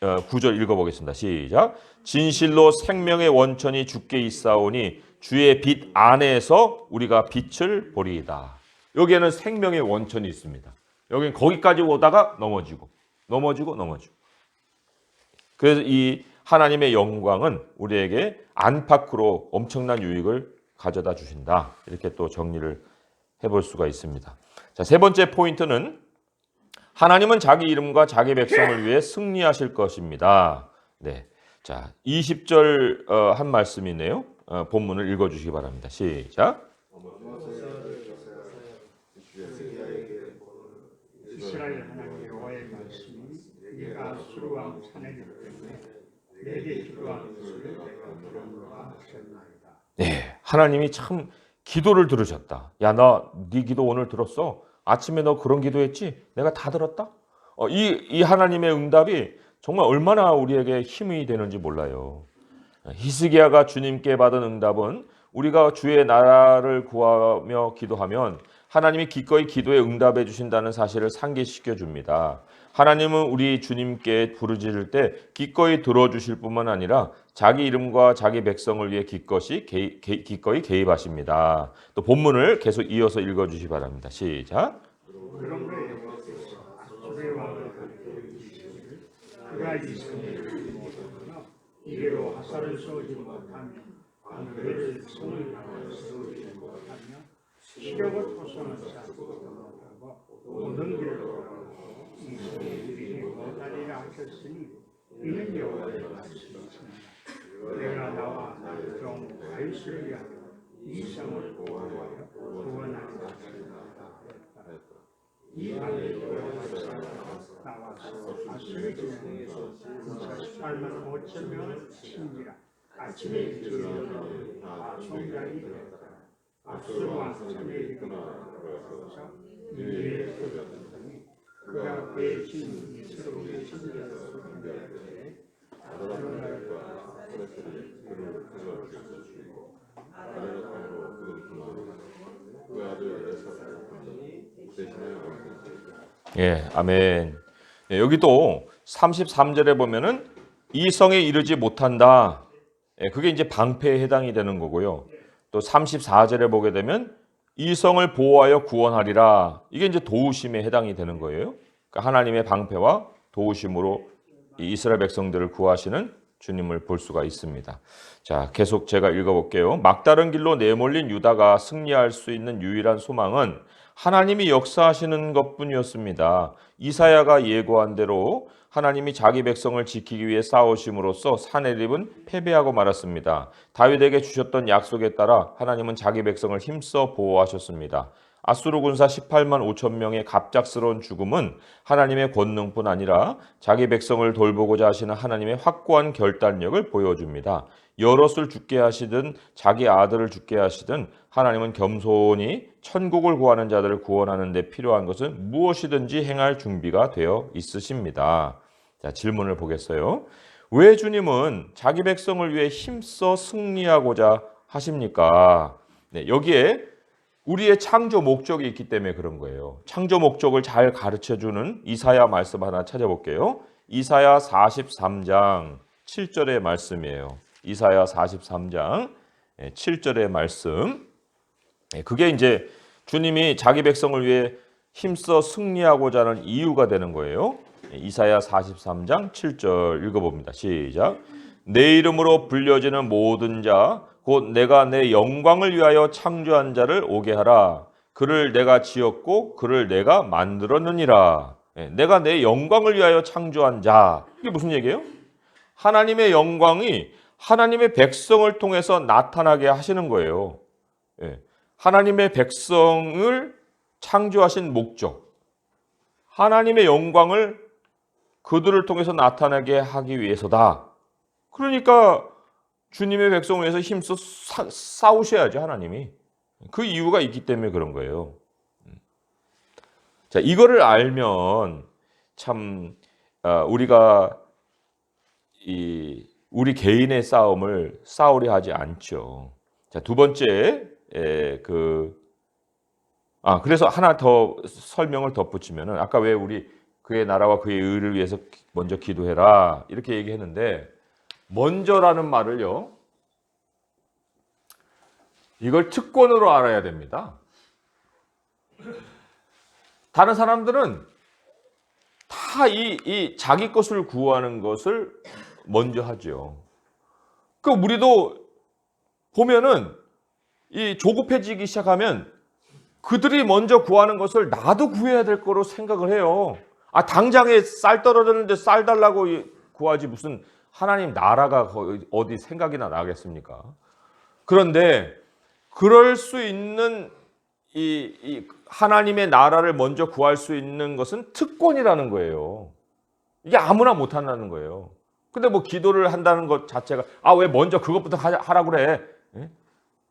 9절 읽어보겠습니다. 시작. 진실로 생명의 원천이 주께 있사오니 주의 빛 안에서 우리가 빛을 보리이다. 여기에는 생명의 원천이 있습니다. 여기는 거기까지 오다가 넘어지고. 그래서 이 하나님의 영광은 우리에게 안팎으로 엄청난 유익을 가져다 주신다. 이렇게 또 정리를 해볼 수가 있습니다. 자, 세 번째 포인트는 하나님은 자기 이름과 자기 백성을 위해 승리하실 것입니다. 네, 자 20절 한 말씀이네요. 본문을 읽어주시기 바랍니다. 시작. 이스라엘 하나님 여호와의 말씀이 네가 수르왕 산에기 때문에 내게 기도하는 것을 내가 들었노라 하셨나이다. 네, 하나님이 참 기도를 들으셨다. 야, 나 네 기도 오늘 들었어. 아침에 너 그런 기도했지? 내가 다 들었다. 이 하나님의 응답이 정말 얼마나 우리에게 힘이 되는지 몰라요. 히스기야가 주님께 받은 응답은 우리가 주의 나라를 구하며 기도하면 하나님이 기꺼이 기도에 응답해 주신다는 사실을 상기시켜 줍니다. 하나님은 우리 주님께 부르짖을 때 기꺼이 들어주실 뿐만 아니라 자기 이름과 자기 백성을 위해 기꺼이 개입하십니다. 또 본문을 계속 이어서 읽어주시기 바랍니다. 시작. 그러므로 여호와께서 아수르의 왕을 가리켜 이르시기를 그가 이 성을 못하거나 이래로 화살을 쏘지 못하며 광대를 손을 향하여 쏘지 못하며 시력을 토성하지 않고 모든 길을 돌아가고 이 성이 이르지 못하리라 하셨으니 이는 여호와의 말씀이십니다. 내가 나와 나의 종 다윗을 위하여 이 성을 보호하여 구원하리라 하셨다. 이 안에 여호와께서 나와서 아수르 진영에서 48만 5천 명을 친지라. 아침에 일어나서 다 총장이 되었다. 아수르 왕 사무엘이가 들어가서 니느웨에 들어갔더니 그가 그의 진 이스라엘의 진정을 소개하되 아도나이와 아도나이를 그를 부서주고 죽이고 아도나이로 그를 부서주고 그 아들 에사를 보니 대신하여 왕이 되었다. 예, 아멘. 예, 여기도 33절에 보면은 이성에 이르지 못한다. 예, 그게 이제 방패에 해당이 되는 거고요. 또 34절에 보게 되면 이성을 보호하여 구원하리라. 이게 이제 도우심에 해당이 되는 거예요. 그러니까 하나님의 방패와 도우심으로 이 이스라엘 백성들을 구하시는 주님을 볼 수가 있습니다. 자, 계속 제가 읽어볼게요. 막다른 길로 내몰린 유다가 승리할 수 있는 유일한 소망은 하나님이 역사하시는 것뿐이었습니다. 이사야가 예고한 대로 하나님이 자기 백성을 지키기 위해 싸우심으로써 사내립은 패배하고 말았습니다. 다윗에게 주셨던 약속에 따라 하나님은 자기 백성을 힘써 보호하셨습니다. 아수르 군사 18만 5천 명의 갑작스러운 죽음은 하나님의 권능뿐 아니라 자기 백성을 돌보고자 하시는 하나님의 확고한 결단력을 보여줍니다. 여럿을 죽게 하시든 자기 아들을 죽게 하시든 하나님은 겸손히 천국을 구하는 자들을 구원하는 데 필요한 것은 무엇이든지 행할 준비가 되어 있으십니다. 자, 질문을 보겠어요. 왜 주님은 자기 백성을 위해 힘써 승리하고자 하십니까? 네, 여기에 우리의 창조 목적이 있기 때문에 그런 거예요. 창조 목적을 잘 가르쳐주는 이사야 말씀 하나 찾아볼게요. 이사야 43장 7절의 말씀이에요. 이사야 43장 7절의 말씀. 그게 이제 주님이 자기 백성을 위해 힘써 승리하고자 하는 이유가 되는 거예요. 이사야 43장 7절 읽어봅니다. 시작. 내 이름으로 불려지는 모든 자 곧 내가 내 영광을 위하여 창조한 자를 오게 하라. 그를 내가 지었고 그를 내가 만들었느니라. 내가 내 영광을 위하여 창조한 자. 이게 무슨 얘기예요? 하나님의 영광이 하나님의 백성을 통해서 나타나게 하시는 거예요. 하나님의 백성을 창조하신 목적. 하나님의 영광을 그들을 통해서 나타나게 하기 위해서다. 그러니까 주님의 백성을 위해서 힘써 싸우셔야죠, 하나님이. 그 이유가 있기 때문에 그런 거예요. 자, 이거를 알면 참 우리가 우리 개인의 싸움을 싸우려 하지 않죠. 자, 두 번째 그래서 하나 더 설명을 덧붙이면은 아까 왜 우리 그의 나라와 그의 의를 위해서 먼저 기도해라 이렇게 얘기했는데 먼저라는 말을요. 이걸 특권으로 알아야 됩니다. 다른 사람들은 다 이 자기 것을 구하는 것을 먼저 하죠. 그 우리도 보면은 이 조급해지기 시작하면 그들이 먼저 구하는 것을 나도 구해야 될 거로 생각을 해요. 아, 당장에 쌀 떨어졌는데 쌀 달라고 구하지 무슨 하나님 나라가 어디 생각이나 나겠습니까? 그런데 그럴 수 있는 이 하나님의 나라를 먼저 구할 수 있는 것은 특권이라는 거예요. 이게 아무나 못 한다는 거예요. 근데 뭐 기도를 한다는 것 자체가 왜 먼저 그것부터 하라고 그래?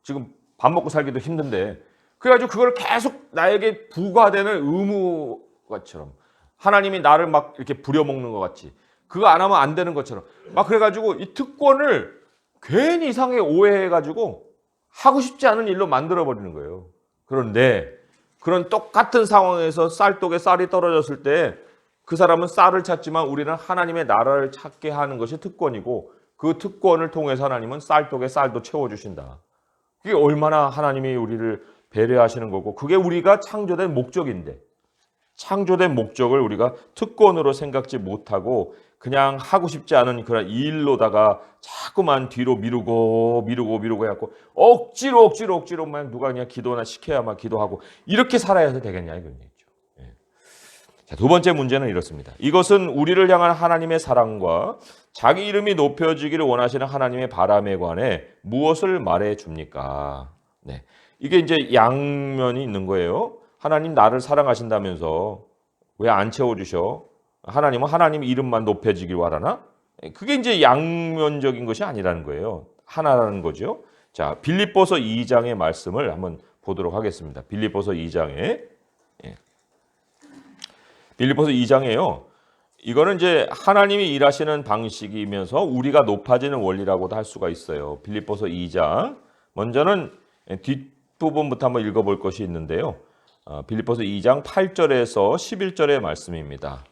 지금 밥 먹고 살기도 힘든데. 그래가지고 그걸 계속 나에게 부과되는 의무처럼 하나님이 나를 막 이렇게 부려먹는 것 같이 그거 안 하면 안 되는 것처럼 막 그래가지고 이 특권을 괜히 이상하게 오해해가지고 하고 싶지 않은 일로 만들어버리는 거예요. 그런데 그런 똑같은 상황에서 쌀독에 쌀이 떨어졌을 때 그 사람은 쌀을 찾지만 우리는 하나님의 나라를 찾게 하는 것이 특권이고 그 특권을 통해서 하나님은 쌀독에 쌀도 채워주신다. 그게 얼마나 하나님이 우리를 배려하시는 거고 그게 우리가 창조된 목적인데 창조된 목적을 우리가 특권으로 생각지 못하고 그냥 하고 싶지 않은 그런 일로다가 자꾸만 뒤로 미루고 해갖고 억지로만 누가 그냥 기도나 시켜야만 기도하고 이렇게 살아야 되겠냐 이거죠. 자, 두 번째 문제는 이렇습니다. 이것은 우리를 향한 하나님의 사랑과 자기 이름이 높여지기를 원하시는 하나님의 바람에 관해 무엇을 말해 줍니까? 네. 이게 이제 양면이 있는 거예요. 하나님 나를 사랑하신다면서 왜 안 채워주셔? 하나님은 하나님 이름만 높여지길 바라나? 그게 이제 양면적인 것이 아니라는 거예요. 하나라는 거죠. 자, 빌립보서 2장의 말씀을 한번 보도록 하겠습니다. 빌립보서 2장에 빌립보서 2장에요. 이거는 이제 하나님이 일하시는 방식이면서 우리가 높아지는 원리라고도 할 수가 있어요. 빌립보서 2장. 먼저는 뒷부분부터 한번 읽어볼 것이 있는데요. 빌립보서 2장 8절에서 11절의 말씀입니다.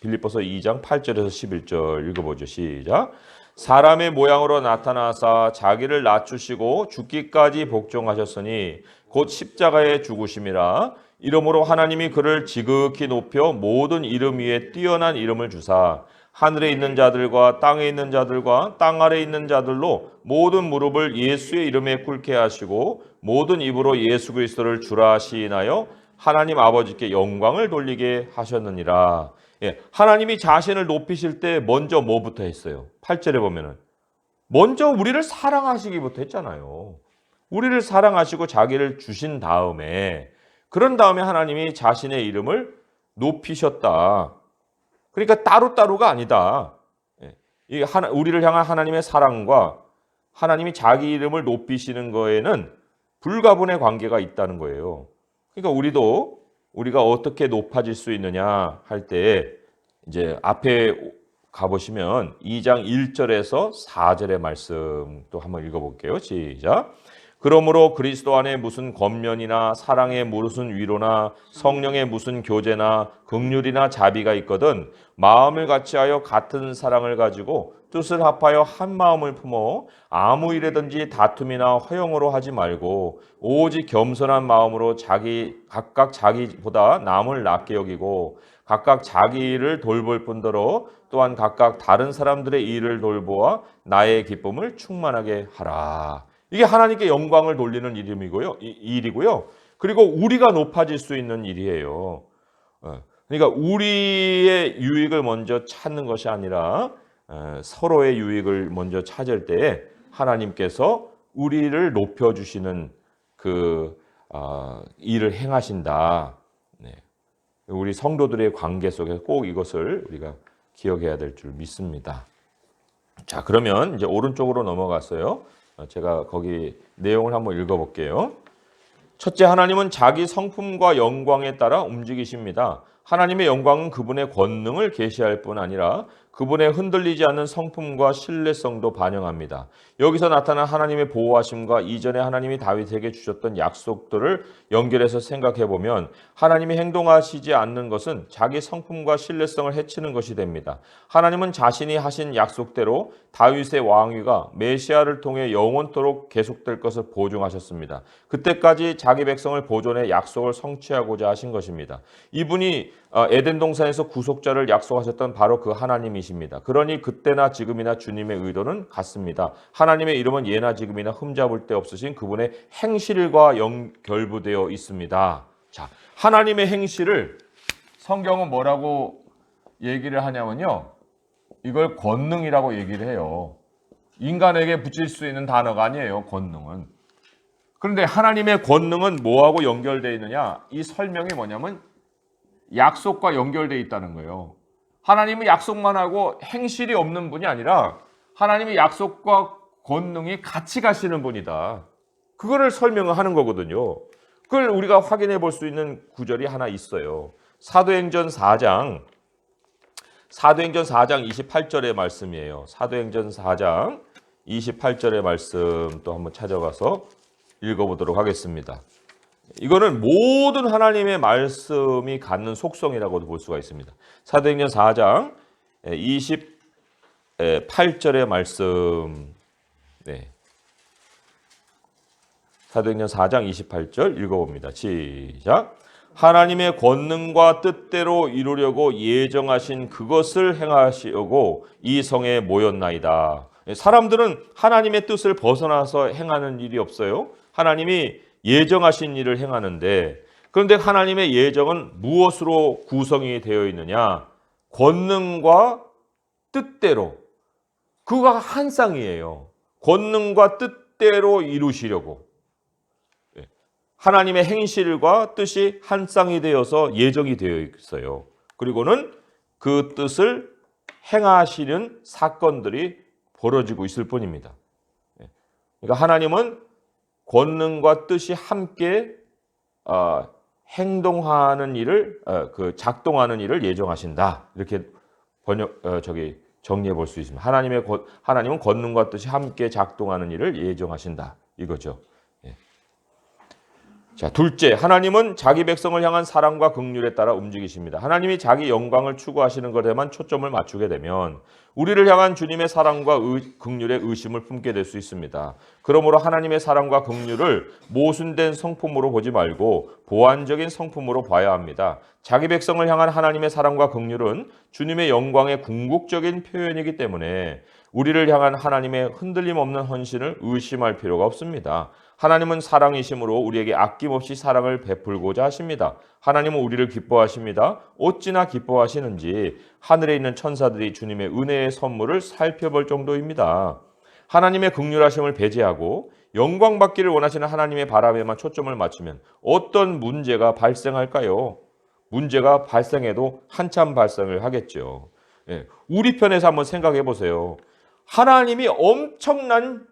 빌립보서 2장 8절에서 11절 읽어보죠. 시작. 사람의 모양으로 나타나사 자기를 낮추시고 죽기까지 복종하셨으니 곧 십자가에 죽으심이라. 이러므로 하나님이 그를 지극히 높여 모든 이름 위에 뛰어난 이름을 주사 하늘에 있는 자들과 땅에 있는 자들과 땅 아래에 있는 자들로 모든 무릎을 예수의 이름에 꿇게 하시고 모든 입으로 예수 그리스도를 주라 시인하여 하나님 아버지께 영광을 돌리게 하셨느니라. 예, 하나님이 자신을 높이실 때 먼저 뭐부터 했어요? 8절에 보면은 먼저 우리를 사랑하시기부터 했잖아요. 우리를 사랑하시고 자기를 주신 다음에 그런 다음에 하나님이 자신의 이름을 높이셨다. 그러니까 따로따로가 아니다. 이 우리를 향한 하나님의 사랑과 하나님이 자기 이름을 높이시는 거에는 불가분의 관계가 있다는 거예요. 그러니까 우리가 어떻게 높아질 수 있느냐 할 때 이제 앞에 가보시면 2장 1절에서 4절의 말씀 또 한번 읽어볼게요. 시작. 그러므로 그리스도 안에 무슨 권면이나 사랑의 무슨 위로나 성령의 무슨 교제나 긍휼이나 자비가 있거든 마음을 같이하여 같은 사랑을 가지고 뜻을 합하여 한 마음을 품어 아무 일에든지 다툼이나 허영으로 하지 말고 오직 겸손한 마음으로 각각 자기보다 남을 낫게 여기고 각각 자기 일을 돌볼 뿐더러 또한 각각 다른 사람들의 일을 돌보아 나의 기쁨을 충만하게 하라. 이게 하나님께 영광을 돌리는 일이고요. 그리고 우리가 높아질 수 있는 일이에요. 그러니까 우리의 유익을 먼저 찾는 것이 아니라 서로의 유익을 먼저 찾을 때에 하나님께서 우리를 높여주시는 그 일을 행하신다. 네. 우리 성도들의 관계 속에서 꼭 이것을 우리가 기억해야 될 줄 믿습니다. 자, 그러면 이제 오른쪽으로 넘어갔어요. 제가 거기 내용을 한번 읽어볼게요. 첫째, 하나님은 자기 성품과 영광에 따라 움직이십니다. 하나님의 영광은 그분의 권능을 계시할 뿐 아니라 그분의 흔들리지 않는 성품과 신뢰성도 반영합니다. 여기서 나타난 하나님의 보호하심과 이전에 하나님이 다윗에게 주셨던 약속들을 연결해서 생각해 보면 하나님이 행동하시지 않는 것은 자기 성품과 신뢰성을 해치는 것이 됩니다. 하나님은 자신이 하신 약속대로 다윗의 왕위가 메시아를 통해 영원토록 계속될 것을 보증하셨습니다. 그때까지 자기 백성을 보존해 약속을 성취하고자 하신 것입니다. 이분이 에덴 동산에서 구속자를 약속하셨던 바로 그 하나님이십니다. 그러니 그때나 지금이나 주님의 의도는 같습니다. 하나님의 이름은 예나 지금이나 흠잡을 데 없으신 그분의 행실과 연결부되어 있습니다. 자, 하나님의 행실을 성경은 뭐라고 얘기를 하냐면요. 이걸 권능이라고 얘기를 해요. 인간에게 붙일 수 있는 단어가 아니에요. 권능은. 그런데 하나님의 권능은 뭐하고 연결되어 있느냐? 이 설명이 뭐냐면 약속과 연결되어 있다는 거예요. 하나님은 약속만 하고 행실이 없는 분이 아니라 하나님의 약속과 권능이 같이 가시는 분이다. 그거를 설명을 하는 거거든요. 그걸 우리가 확인해 볼 수 있는 구절이 하나 있어요. 사도행전 4장 28절의 말씀이에요. 사도행전 4장 28절의 말씀 또 한번 찾아가서 읽어보도록 하겠습니다. 이거는 모든 하나님의 말씀이 갖는 속성이라고도 볼 수가 있습니다. 사도행전 4장 28절의 말씀. 네. 사도행전 4장 28절 읽어봅니다. 시작. 하나님의 권능과 뜻대로 이루려고 예정하신 그것을 행하시려고 이 성에 모였나이다. 사람들은 하나님의 뜻을 벗어나서 행하는 일이 없어요. 하나님이 예정하신 일을 행하는데, 그런데 하나님의 예정은 무엇으로 구성이 되어 있느냐? 권능과 뜻대로. 그거가 한 쌍이에요. 권능과 뜻대로 이루시려고. 하나님의 행실과 뜻이 한 쌍이 되어서 예정이 되어 있어요. 그리고는 그 뜻을 행하시는 사건들이 벌어지고 있을 뿐입니다. 그러니까 하나님은 권능과 뜻이 함께 행동하는 일을 작동하는 일을 예정하신다. 이렇게 정리해 볼 수 있습니다. 하나님은 권능과 뜻이 함께 작동하는 일을 예정하신다. 이거죠. 자, 둘째, 하나님은 자기 백성을 향한 사랑과 긍휼에 따라 움직이십니다. 하나님이 자기 영광을 추구하시는 것에만 초점을 맞추게 되면 우리를 향한 주님의 사랑과 긍휼에 의심을 품게 될 수 있습니다. 그러므로 하나님의 사랑과 긍휼을 모순된 성품으로 보지 말고 보완적인 성품으로 봐야 합니다. 자기 백성을 향한 하나님의 사랑과 긍휼은 주님의 영광의 궁극적인 표현이기 때문에 우리를 향한 하나님의 흔들림 없는 헌신을 의심할 필요가 없습니다. 하나님은 사랑이심으로 우리에게 아낌없이 사랑을 베풀고자 하십니다. 하나님은 우리를 기뻐하십니다. 어찌나 기뻐하시는지 하늘에 있는 천사들이 주님의 은혜의 선물을 살펴볼 정도입니다. 하나님의 긍휼하심을 배제하고 영광 받기를 원하시는 하나님의 바람에만 초점을 맞추면 어떤 문제가 발생할까요? 문제가 발생해도 한참 발생을 하겠죠. 우리 편에서 한번 생각해 보세요. 하나님이 엄청난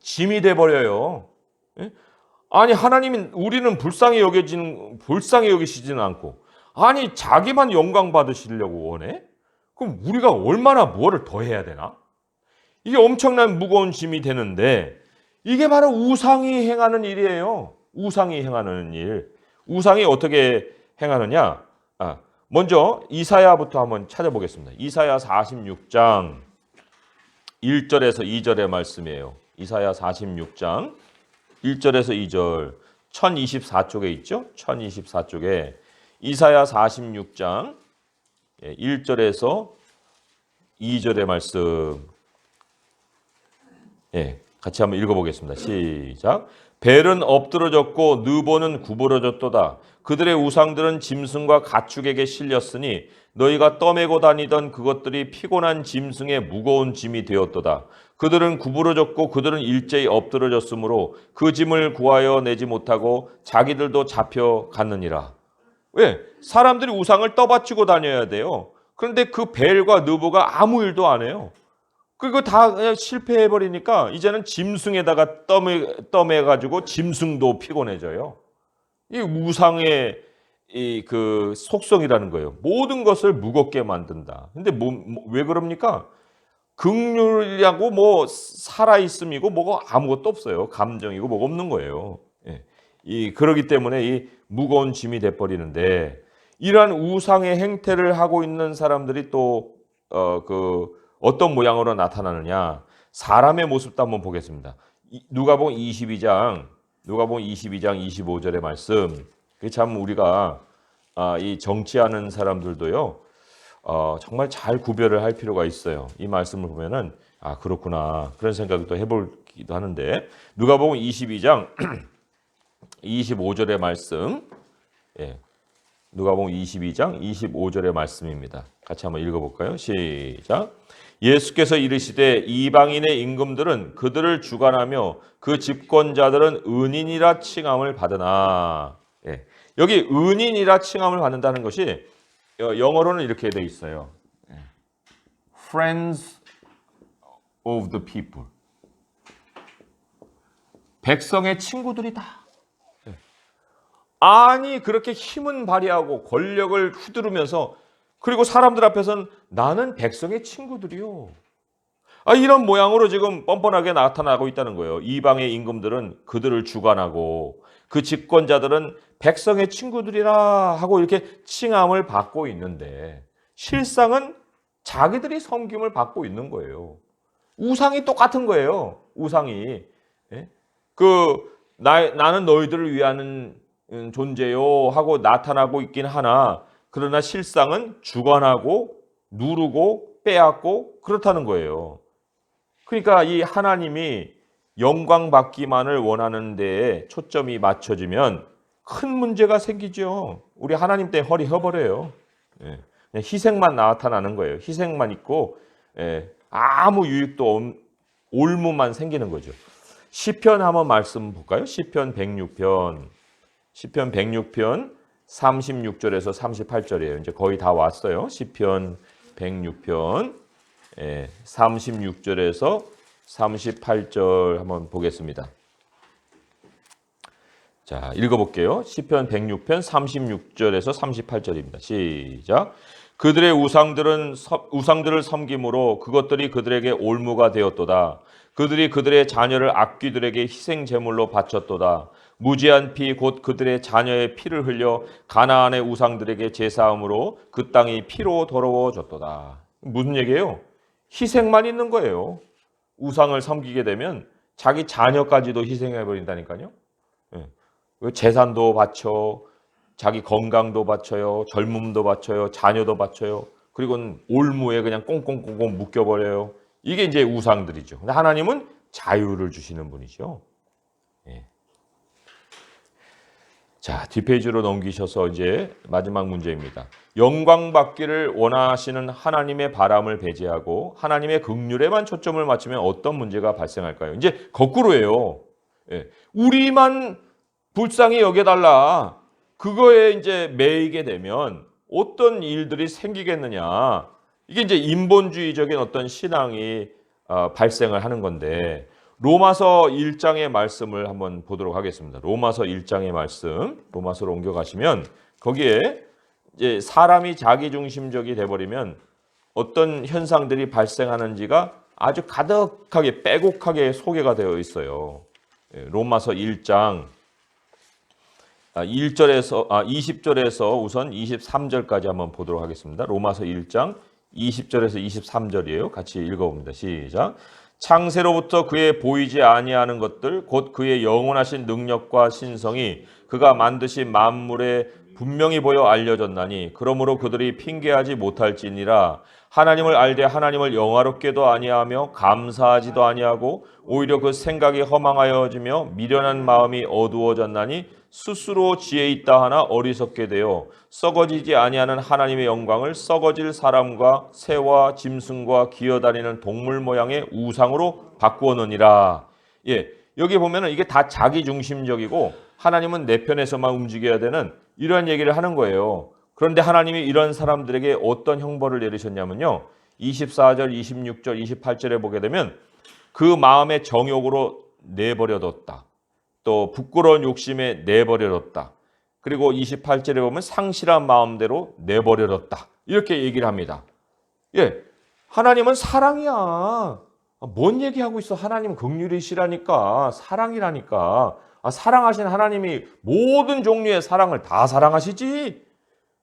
짐이 돼 버려요. 아니 하나님이 우리는 불쌍히 여기시지는 않고 아니 자기만 영광 받으시려고 원해? 그럼 우리가 얼마나 뭐를 더 해야 되나? 이게 엄청난 무거운 짐이 되는데 이게 바로 우상이 행하는 일이에요. 우상이 행하는 일. 우상이 어떻게 행하느냐? 먼저 이사야부터 한번 찾아보겠습니다. 이사야 46장 1절에서 2절의 말씀이에요. 이사야 46장 1절에서 2절 1024쪽에 있죠? 1024쪽에 이사야 46장 1절에서 2절의 말씀 같이 한번 읽어보겠습니다. 시작. 벨은 엎드러졌고 느보는 구부러졌도다. 그들의 우상들은 짐승과 가축에게 실렸으니 너희가 떠매고 다니던 그것들이 피곤한 짐승의 무거운 짐이 되었도다. 그들은 구부러졌고 그들은 일제히 엎드러졌으므로 그 짐을 구하여 내지 못하고 자기들도 잡혀갔느니라. 왜? 사람들이 우상을 떠받치고 다녀야 돼요. 그런데 그 벨과 느보가 아무 일도 안 해요. 그거 다 실패해버리니까 이제는 짐승에다가 떠매가지고 짐승도 피곤해져요. 이 우상의 그 속성이라는 거예요. 모든 것을 무겁게 만든다. 근데 왜 그럽니까? 긍휼이라고 뭐 살아있음이고 뭐가 아무것도 없어요. 감정이고 뭐가 없는 거예요. 그러기 때문에 이 무거운 짐이 돼버리는데 이러한 우상의 행태를 하고 있는 사람들이 또 어떤 모양으로 나타나느냐? 사람의 모습도 한번 보겠습니다. 누가복음 22장 25절의 말씀. 참 우리가 이 정치하는 사람들도요. 정말 잘 구별을 할 필요가 있어요. 이 말씀을 보면은 그렇구나 그런 생각을 또 해보기도 하는데 누가복음 22장 25절의 말씀. 누가복음 22장 25절의 말씀입니다. 같이 한번 읽어볼까요? 시작. 예수께서 이르시되 이방인의 임금들은 그들을 주관하며 그 집권자들은 은인이라 칭함을 받으나. 여기 은인이라 칭함을 받는다는 것이 영어로는 이렇게 돼 있어요. Friends of the people. 백성의 친구들이다. 아니 그렇게 힘은 발휘하고 권력을 휘두르면서 그리고 사람들 앞에서는 나는 백성의 친구들이요. 이런 모양으로 지금 뻔뻔하게 나타나고 있다는 거예요. 이방의 임금들은 그들을 주관하고 그 집권자들은 백성의 친구들이라 하고 이렇게 칭함을 받고 있는데 실상은 자기들이 섬김을 받고 있는 거예요. 우상이 똑같은 거예요. 우상이. 나는 너희들을 위하는 존재요 하고 나타나고 있긴 하나 그러나 실상은 주관하고 누르고 빼앗고 그렇다는 거예요. 그러니까 이 하나님이 영광 받기만을 원하는 데에 초점이 맞춰지면 큰 문제가 생기죠. 우리 하나님 때문에 허리 혀버려요. 그냥 희생만 나타나는 거예요. 희생만 있고 아무 유익도 올무만 생기는 거죠. 시편 한번 말씀 볼까요? 시편 106편 36절에서 38절이에요. 이제 거의 다 왔어요. 시편 106편 36절에서 38절 한번 보겠습니다. 자, 읽어볼게요. 시편 106편 36절에서 38절입니다. 시작. 그들의 우상들을 섬김으로 그것들이 그들에게 올무가 되었도다. 그들이 그들의 자녀를 악귀들에게 희생 제물로 바쳤도다. 무지한 피 곧 그들의 자녀의 피를 흘려 가나안의 우상들에게 제사함으로 그 땅이 피로 더러워졌도다. 무슨 얘기예요? 희생만 있는 거예요. 우상을 섬기게 되면 자기 자녀까지도 희생해 버린다니까요. 재산도 바쳐, 자기 건강도 바쳐요, 젊음도 바쳐요, 자녀도 바쳐요. 그리고는 올무에 그냥 꽁꽁꽁꽁 묶여버려요. 이게 이제 우상들이죠. 근데 하나님은 자유를 주시는 분이죠. 예. 자, 뒷페이지로 넘기셔서 이제 마지막 문제입니다. 영광 받기를 원하시는 하나님의 바람을 배제하고 하나님의 긍휼에만 초점을 맞추면 어떤 문제가 발생할까요? 이제 거꾸로예요. 예. 우리만 불쌍히 여겨달라. 그거에 이제 매이게 되면 어떤 일들이 생기겠느냐. 이게 이제 인본주의적인 어떤 신앙이 발생을 하는 건데, 로마서 1장의 말씀을 한번 보도록 하겠습니다. 로마서 1장의 말씀, 로마서로 옮겨가시면 거기에 이제 사람이 자기중심적이 돼버리면 어떤 현상들이 발생하는지가 아주 가득하게 빼곡하게 소개가 되어 있어요. 로마서 1장 20절에서 우선 23절까지 한번 보도록 하겠습니다. 로마서 1장 20절에서 23절이에요. 같이 읽어봅니다. 시작. 창세로부터 그의 보이지 아니하는 것들 곧 그의 영원하신 능력과 신성이 그가 만드신 만물에 분명히 보여 알려졌나니 그러므로 그들이 핑계하지 못할지니라. 하나님을 알되 하나님을 영화롭게도 아니하며 감사하지도 아니하고 오히려 그 생각이 허망하여지며 미련한 마음이 어두워졌나니 스스로 지혜 있다 하나 어리석게 되어 썩어지지 아니하는 하나님의 영광을 썩어질 사람과 새와 짐승과 기어다니는 동물 모양의 우상으로 바꾸었느니라. 예, 여기 보면은 이게 다 자기중심적이고 하나님은 내 편에서만 움직여야 되는 이런 얘기를 하는 거예요. 그런데 하나님이 이런 사람들에게 어떤 형벌을 내리셨냐면요. 24절, 26절, 28절에 보게 되면 그 마음의 정욕으로 내버려뒀다. 또 부끄러운 욕심에 내버려뒀다. 그리고 28절에 보면 상실한 마음대로 내버려뒀다. 이렇게 얘기를 합니다. 예, 하나님은 사랑이야. 뭔 얘기하고 있어? 하나님은 긍휼이시라니까. 사랑이라니까. 사랑하신 하나님이 모든 종류의 사랑을 다 사랑하시지.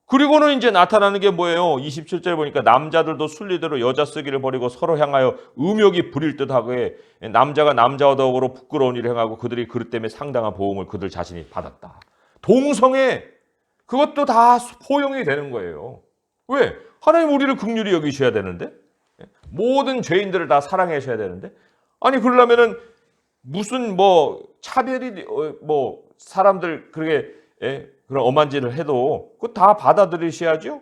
그리고는 이제 나타나는 게 뭐예요? 27절 보니까 남자들도 순리대로 여자 쓰기를 버리고 서로 향하여 음욕이 부릴 듯하게 남자가 남자와 더불어 부끄러운 일을 행하고 그들이 그릇 때문에 상당한 보응을 그들 자신이 받았다. 동성애 그것도 다 포용이 되는 거예요. 왜? 하나님 우리를 긍휼히 여기셔야 되는데 모든 죄인들을 다 사랑하셔야 되는데 아니 그러려면은 무슨 뭐 차별이 뭐 사람들 그렇게 그런 엄한 짓을 해도 그거 다 받아들이셔야죠.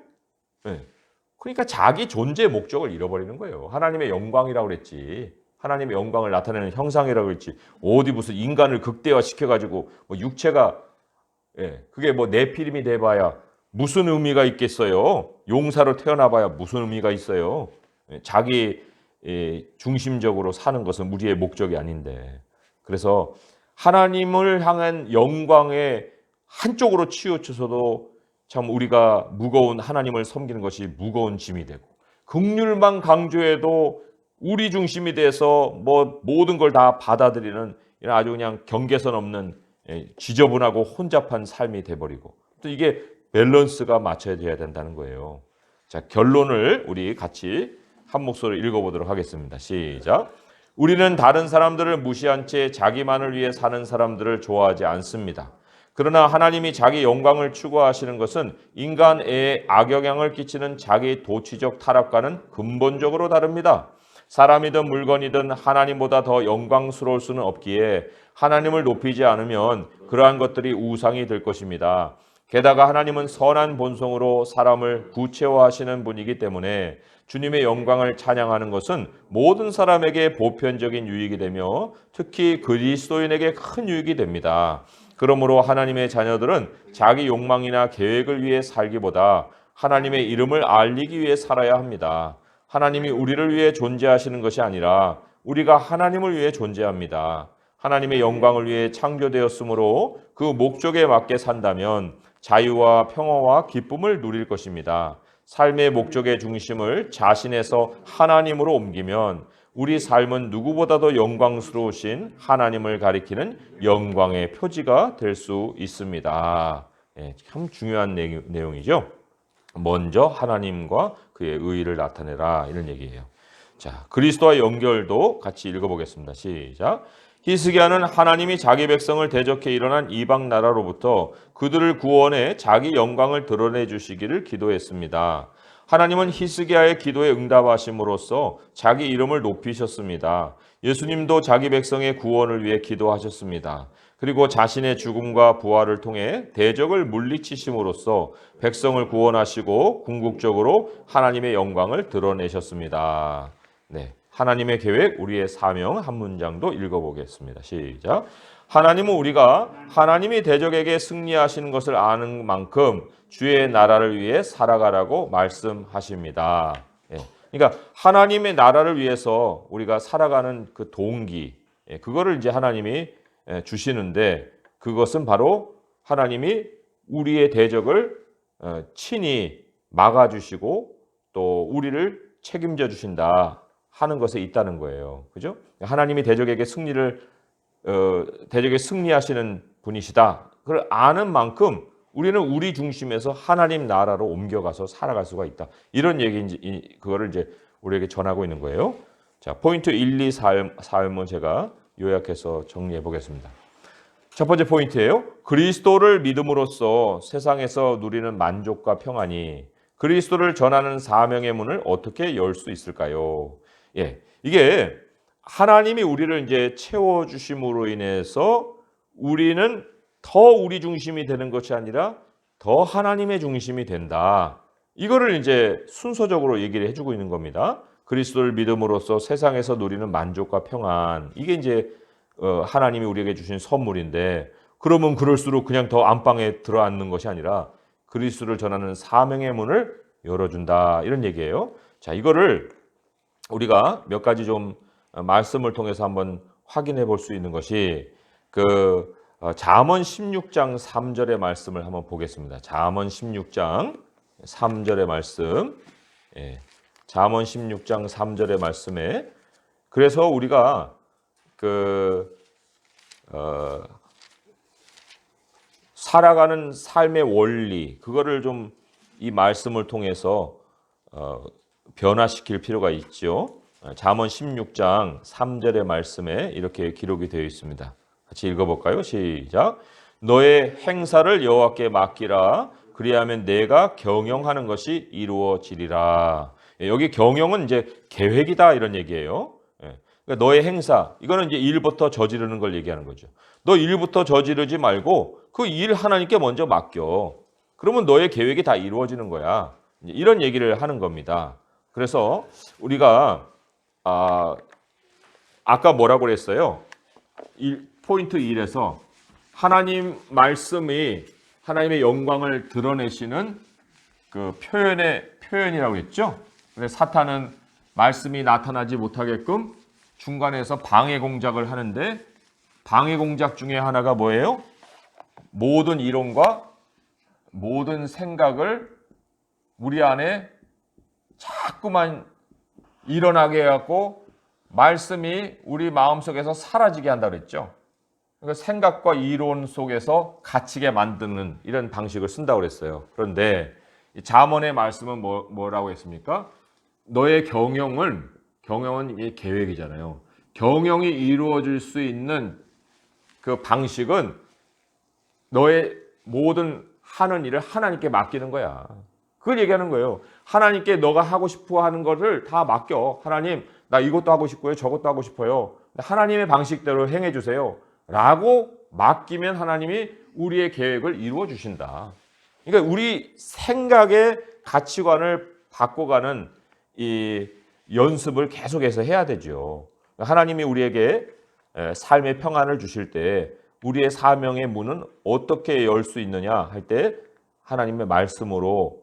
그러니까 자기 존재의 목적을 잃어버리는 거예요. 하나님의 영광이라고 그랬지. 하나님의 영광을 나타내는 형상이라고 그랬지. 어디 무슨 인간을 극대화시켜가지고 뭐 육체가 그게 뭐 네피림이 돼봐야 무슨 의미가 있겠어요. 용사로 태어나봐야 무슨 의미가 있어요. 자기 중심적으로 사는 것은 우리의 목적이 아닌데. 그래서 하나님을 향한 영광의 한쪽으로 치우쳐서도 참 우리가 무거운 하나님을 섬기는 것이 무거운 짐이 되고 긍휼만 강조해도 우리 중심이 돼서 뭐 모든 걸 다 받아들이는 이런 아주 그냥 경계선 없는 지저분하고 혼잡한 삶이 돼버리고 또 이게 밸런스가 맞춰져야 된다는 거예요. 자, 결론을 우리 같이 한 목소리로 읽어보도록 하겠습니다. 시작. 우리는 다른 사람들을 무시한 채 자기만을 위해 사는 사람들을 좋아하지 않습니다. 그러나 하나님이 자기 영광을 추구하시는 것은 인간에 악영향을 끼치는 자기 도취적 타락과는 근본적으로 다릅니다. 사람이든 물건이든 하나님보다 더 영광스러울 수는 없기에 하나님을 높이지 않으면 그러한 것들이 우상이 될 것입니다. 게다가 하나님은 선한 본성으로 사람을 구체화하시는 분이기 때문에 주님의 영광을 찬양하는 것은 모든 사람에게 보편적인 유익이 되며 특히 그리스도인에게 큰 유익이 됩니다. 그러므로 하나님의 자녀들은 자기 욕망이나 계획을 위해 살기보다 하나님의 이름을 알리기 위해 살아야 합니다. 하나님이 우리를 위해 존재하시는 것이 아니라 우리가 하나님을 위해 존재합니다. 하나님의 영광을 위해 창조되었으므로 그 목적에 맞게 산다면 자유와 평화와 기쁨을 누릴 것입니다. 삶의 목적의 중심을 자신에서 하나님으로 옮기면 우리 삶은 누구보다도 영광스러우신 하나님을 가리키는 영광의 표지가 될 수 있습니다. 참 중요한 내용이죠. 먼저 하나님과 그의 의의를 나타내라, 이런 얘기예요. 자, 그리스도와 연결도 같이 읽어보겠습니다. 시작. 히스기야는 하나님이 자기 백성을 대적해 일어난 이방 나라로부터 그들을 구원해 자기 영광을 드러내 주시기를 기도했습니다. 하나님은 히스기야의 기도에 응답하심으로써 자기 이름을 높이셨습니다. 예수님도 자기 백성의 구원을 위해 기도하셨습니다. 그리고 자신의 죽음과 부활을 통해 대적을 물리치심으로써 백성을 구원하시고 궁극적으로 하나님의 영광을 드러내셨습니다. 네, 하나님의 계획, 우리의 사명 한 문장도 읽어보겠습니다. 시작. 하나님은 우리가 하나님이 대적에게 승리하시는 것을 아는 만큼 주의 나라를 위해 살아가라고 말씀하십니다. 그러니까 하나님의 나라를 위해서 우리가 살아가는 그 동기, 그거를 이제 하나님이 주시는데, 그것은 바로 하나님이 우리의 대적을 친히 막아주시고 또 우리를 책임져 주신다 하는 것에 있다는 거예요. 그죠? 하나님이 대적에게 대적에 승리하시는 분이시다. 그걸 아는 만큼 우리는 우리 중심에서 하나님 나라로 옮겨가서 살아갈 수가 있다. 이런 얘기, 그거를 이제 우리에게 전하고 있는 거예요. 자, 포인트 1, 2, 4은 제가 요약해서 정리해 보겠습니다. 첫 번째 포인트예요. 그리스도를 믿음으로써 세상에서 누리는 만족과 평안이 그리스도를 전하는 사명의 문을 어떻게 열 수 있을까요? 이게 하나님이 우리를 이제 채워 주심으로 인해서 우리는 더 우리 중심이 되는 것이 아니라 더 하나님의 중심이 된다. 이거를 이제 순서적으로 얘기를 해주고 있는 겁니다. 그리스도를 믿음으로써 세상에서 누리는 만족과 평안, 이게 이제 하나님이 우리에게 주신 선물인데, 그러면 그럴수록 그냥 더 안방에 들어앉는 것이 아니라 그리스도를 전하는 사명의 문을 열어준다, 이런 얘기예요. 자, 이거를 우리가 몇 가지 좀 말씀을 통해서 한번 확인해 볼 수 있는 것이 잠언 16장 3절의 말씀을 한번 보겠습니다. 잠언 16장 3절의 말씀. 잠언 16장 3절의 말씀에, 그래서 우리가 살아가는 삶의 원리, 그거를 좀 이 말씀을 통해서 변화시킬 필요가 있죠. 잠언 16장 3절의 말씀에 이렇게 기록이 되어 있습니다. 같이 읽어볼까요? 시작. 너의 행사를 여호와께 맡기라. 그리하면 내가 경영하는 것이 이루어지리라. 여기 경영은 이제 계획이다, 이런 얘기예요. 그러니까 너의 행사, 이거는 이제 일부터 저지르는 걸 얘기하는 거죠. 너 일부터 저지르지 말고 그 일 하나님께 먼저 맡겨. 그러면 너의 계획이 다 이루어지는 거야. 이런 얘기를 하는 겁니다. 그래서 우리가 아까 뭐라고 그랬어요? 포인트 1에서 하나님 말씀이 하나님의 영광을 드러내시는 그 표현이라고 했죠. 근데 사탄은 말씀이 나타나지 못하게끔 중간에서 방해 공작을 하는데, 방해 공작 중에 하나가 뭐예요? 모든 이론과 모든 생각을 우리 안에 자꾸만 일어나게 해갖고 말씀이 우리 마음속에서 사라지게 한다 그랬죠. 그러니까 생각과 이론 속에서 갇히게 만드는 이런 방식을 쓴다고 그랬어요. 그런데 잠언의 말씀은 뭐라고 했습니까? 너의 경영은 이게 계획이잖아요. 경영이 이루어질 수 있는 그 방식은 너의 모든 하는 일을 하나님께 맡기는 거야. 그걸 얘기하는 거예요. 하나님께 너가 하고 싶어 하는 것을 다 맡겨. 하나님, 나 이것도 하고 싶고요, 저것도 하고 싶어요. 하나님의 방식대로 행해 주세요. 라고 맡기면 하나님이 우리의 계획을 이루어 주신다. 그러니까 우리 생각의 가치관을 바꿔가는 이 연습을 계속해서 해야 되죠. 하나님이 우리에게 삶의 평안을 주실 때 우리의 사명의 문은 어떻게 열 수 있느냐 할 때 하나님의 말씀으로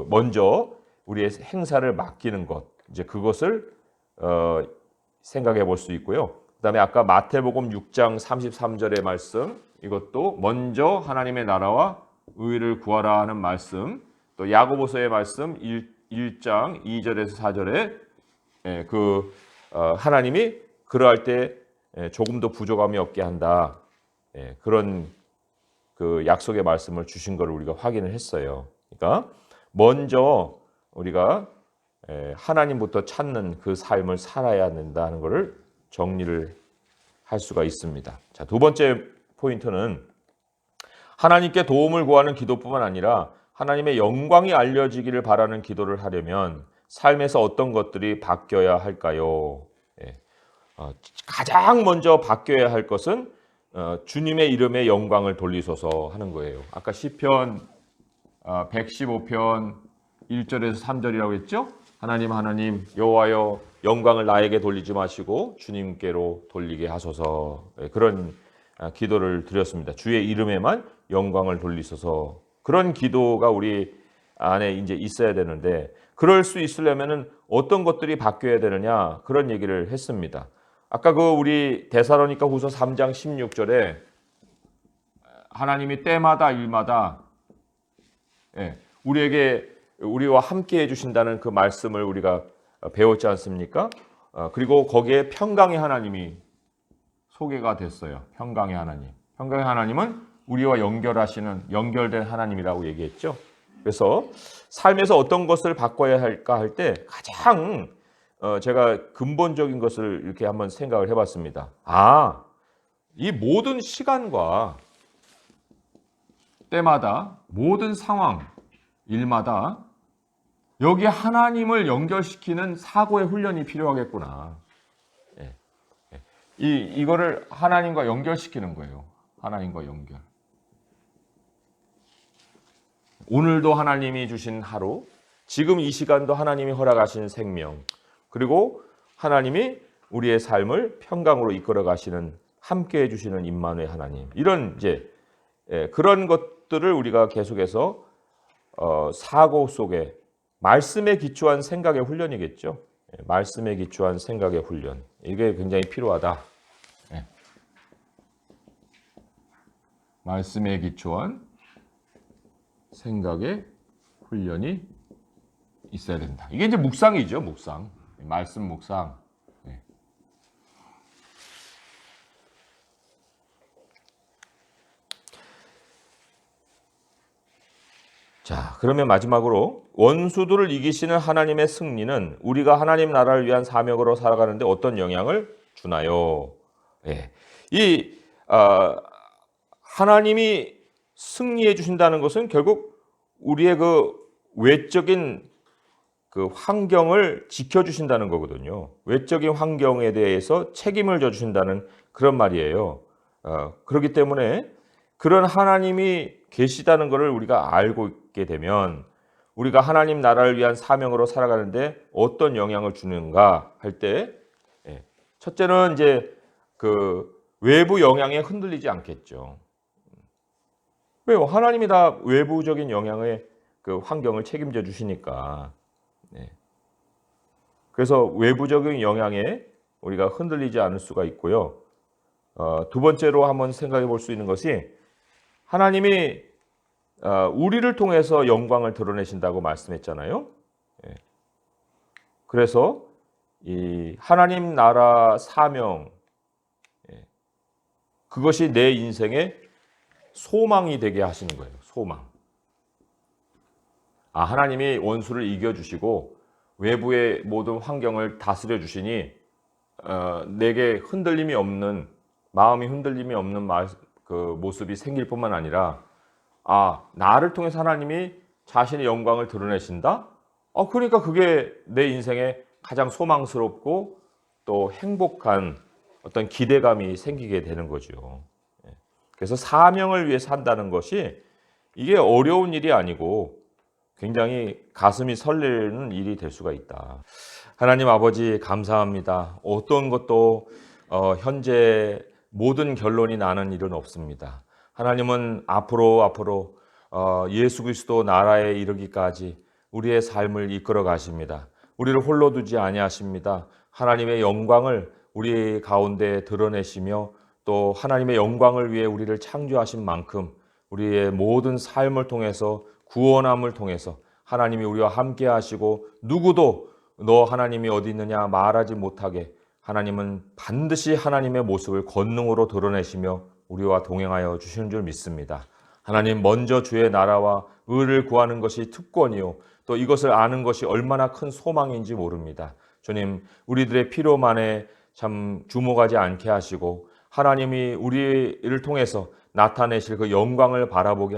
먼저 우리의 행사를 맡기는 것, 이제 그것을 생각해 볼 수 있고요. 그다음에 아까 마태복음 6장 33절의 말씀, 이것도 먼저 하나님의 나라와 의를 구하라 하는 말씀, 또 야고보서의 말씀 1장 2절에서 4절에 하나님이 그러할 때 조금도 부족함이 없게 한다. 그런 그 약속의 말씀을 주신 것을 우리가 확인을 했어요. 그러니까 먼저 우리가 하나님부터 찾는 그 삶을 살아야 된다는 것을 정리를 할 수가 있습니다. 자, 두 번째 포인트는 하나님께 도움을 구하는 기도뿐만 아니라 하나님의 영광이 알려지기를 바라는 기도를 하려면 삶에서 어떤 것들이 바뀌어야 할까요? 가장 먼저 바뀌어야 할 것은 주님의 이름에 영광을 돌리소서 하는 거예요. 아까 시편 115편 1절에서 3절이라고 했죠? 하나님 여호와여 영광을 나에게 돌리지 마시고 주님께로 돌리게 하소서. 그런 기도를 드렸습니다. 주의 이름에만 영광을 돌리소서. 그런 기도가 우리 안에 이제 있어야 되는데 그럴 수 있으려면은 어떤 것들이 바뀌어야 되느냐 그런 얘기를 했습니다. 아까 우리 데살로니가 후서 3장 16절에 하나님이 때마다 일마다 우리와 함께 해주신다는 그 말씀을 우리가 배웠지 않습니까? 그리고 거기에 평강의 하나님이 소개가 됐어요. 평강의 하나님. 평강의 하나님은 우리와 연결된 하나님이라고 얘기했죠. 그래서 삶에서 어떤 것을 바꿔야 할까 할 때 가장 제가 근본적인 것을 이렇게 한번 생각을 해봤습니다. 이 모든 시간과 때마다 모든 상황, 일마다 여기 하나님을 연결시키는 사고의 훈련이 필요하겠구나. 이거를 하나님과 연결시키는 거예요. 하나님과 연결. 오늘도 하나님이 주신 하루, 지금 이 시간도 하나님이 허락하신 생명, 그리고 하나님이 우리의 삶을 평강으로 이끌어 가시는 함께 해주시는 임마누엘 하나님. 이런 그런 것들을 우리가 계속해서 사고 속에 말씀에 기초한 생각의 훈련이겠죠. 말씀에 기초한 생각의 훈련. 이게 굉장히 필요하다. 말씀에 기초한 생각의 훈련이 있어야 된다. 이게 이제 묵상이죠, 묵상. 말씀 묵상. 자, 그러면 마지막으로 원수들을 이기시는 하나님의 승리는 우리가 하나님 나라를 위한 사명으로 살아가는데 어떤 영향을 주나요? 하나님이 승리해 주신다는 것은 결국 우리의 그 외적인 그 환경을 지켜주신다는 거거든요. 외적인 환경에 대해서 책임을 져주신다는 그런 말이에요. 그렇기 때문에 그런 하나님이 계시다는 것을 우리가 알고 있게 되면 우리가 하나님 나라를 위한 사명으로 살아가는데 어떤 영향을 주는가 할 때 첫째는 이제 그 외부 영향에 흔들리지 않겠죠. 왜요? 하나님이 다 외부적인 영향의 그 환경을 책임져 주시니까. 그래서 외부적인 영향에 우리가 흔들리지 않을 수가 있고요. 두 번째로 한번 생각해 볼 수 있는 것이 하나님이 우리를 통해서 영광을 드러내신다고 말씀했잖아요. 그래서 이 하나님 나라 사명 그것이 내 인생의 소망이 되게 하시는 거예요. 소망. 하나님이 원수를 이겨주시고 외부의 모든 환경을 다스려 주시니 내게 흔들림이 없는 마음이 흔들림이 없는 그 모습이 생길 뿐만 아니라 나를 통해서 하나님이 자신의 영광을 드러내신다? 그러니까 그게 내 인생에 가장 소망스럽고 또 행복한 어떤 기대감이 생기게 되는 거죠. 그래서 사명을 위해 산다는 것이 이게 어려운 일이 아니고 굉장히 가슴이 설레는 일이 될 수가 있다. 하나님 아버지 감사합니다. 어떤 것도 현재 모든 결론이 나는 일은 없습니다. 하나님은 앞으로 예수 그리스도 나라에 이르기까지 우리의 삶을 이끌어 가십니다. 우리를 홀로 두지 아니하십니다. 하나님의 영광을 우리 가운데 드러내시며 또 하나님의 영광을 위해 우리를 창조하신 만큼 우리의 모든 삶을 통해서 구원함을 통해서 하나님이 우리와 함께 하시고 누구도 너 하나님이 어디 있느냐 말하지 못하게 하나님은 반드시 하나님의 모습을 권능으로 드러내시며 우리와 동행하여 주시는 줄 믿습니다. 하나님, 먼저 주의 나라와 의를 구하는 것이 특권이요 또 이것을 아는 것이 얼마나 큰 소망인지 모릅니다. 주님, 우리들의 필요만에 참 주목하지 않게 하시고 하나님이 우리를 통해서 나타내실 그 영광을 바라보게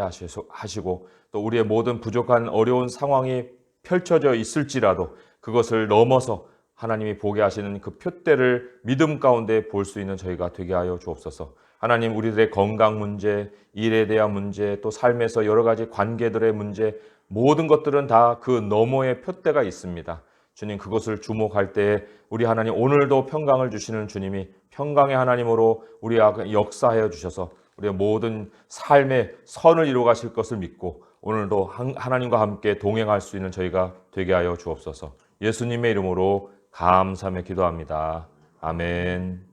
하시고 또 우리의 모든 부족한 어려운 상황이 펼쳐져 있을지라도 그것을 넘어서 하나님이 보게 하시는 그 표대를 믿음 가운데 볼 수 있는 저희가 되게 하여 주옵소서. 하나님, 우리들의 건강 문제, 일에 대한 문제, 또 삶에서 여러 가지 관계들의 문제, 모든 것들은 다 그 너머의 표대가 있습니다. 주님, 그것을 주목할 때 우리 하나님, 오늘도 평강을 주시는 주님이 평강의 하나님으로 우리 역사하여 주셔서 우리의 모든 삶의 선을 이루어 가실 것을 믿고 오늘도 하나님과 함께 동행할 수 있는 저희가 되게 하여 주옵소서. 예수님의 이름으로 감사하며 기도합니다. 아멘.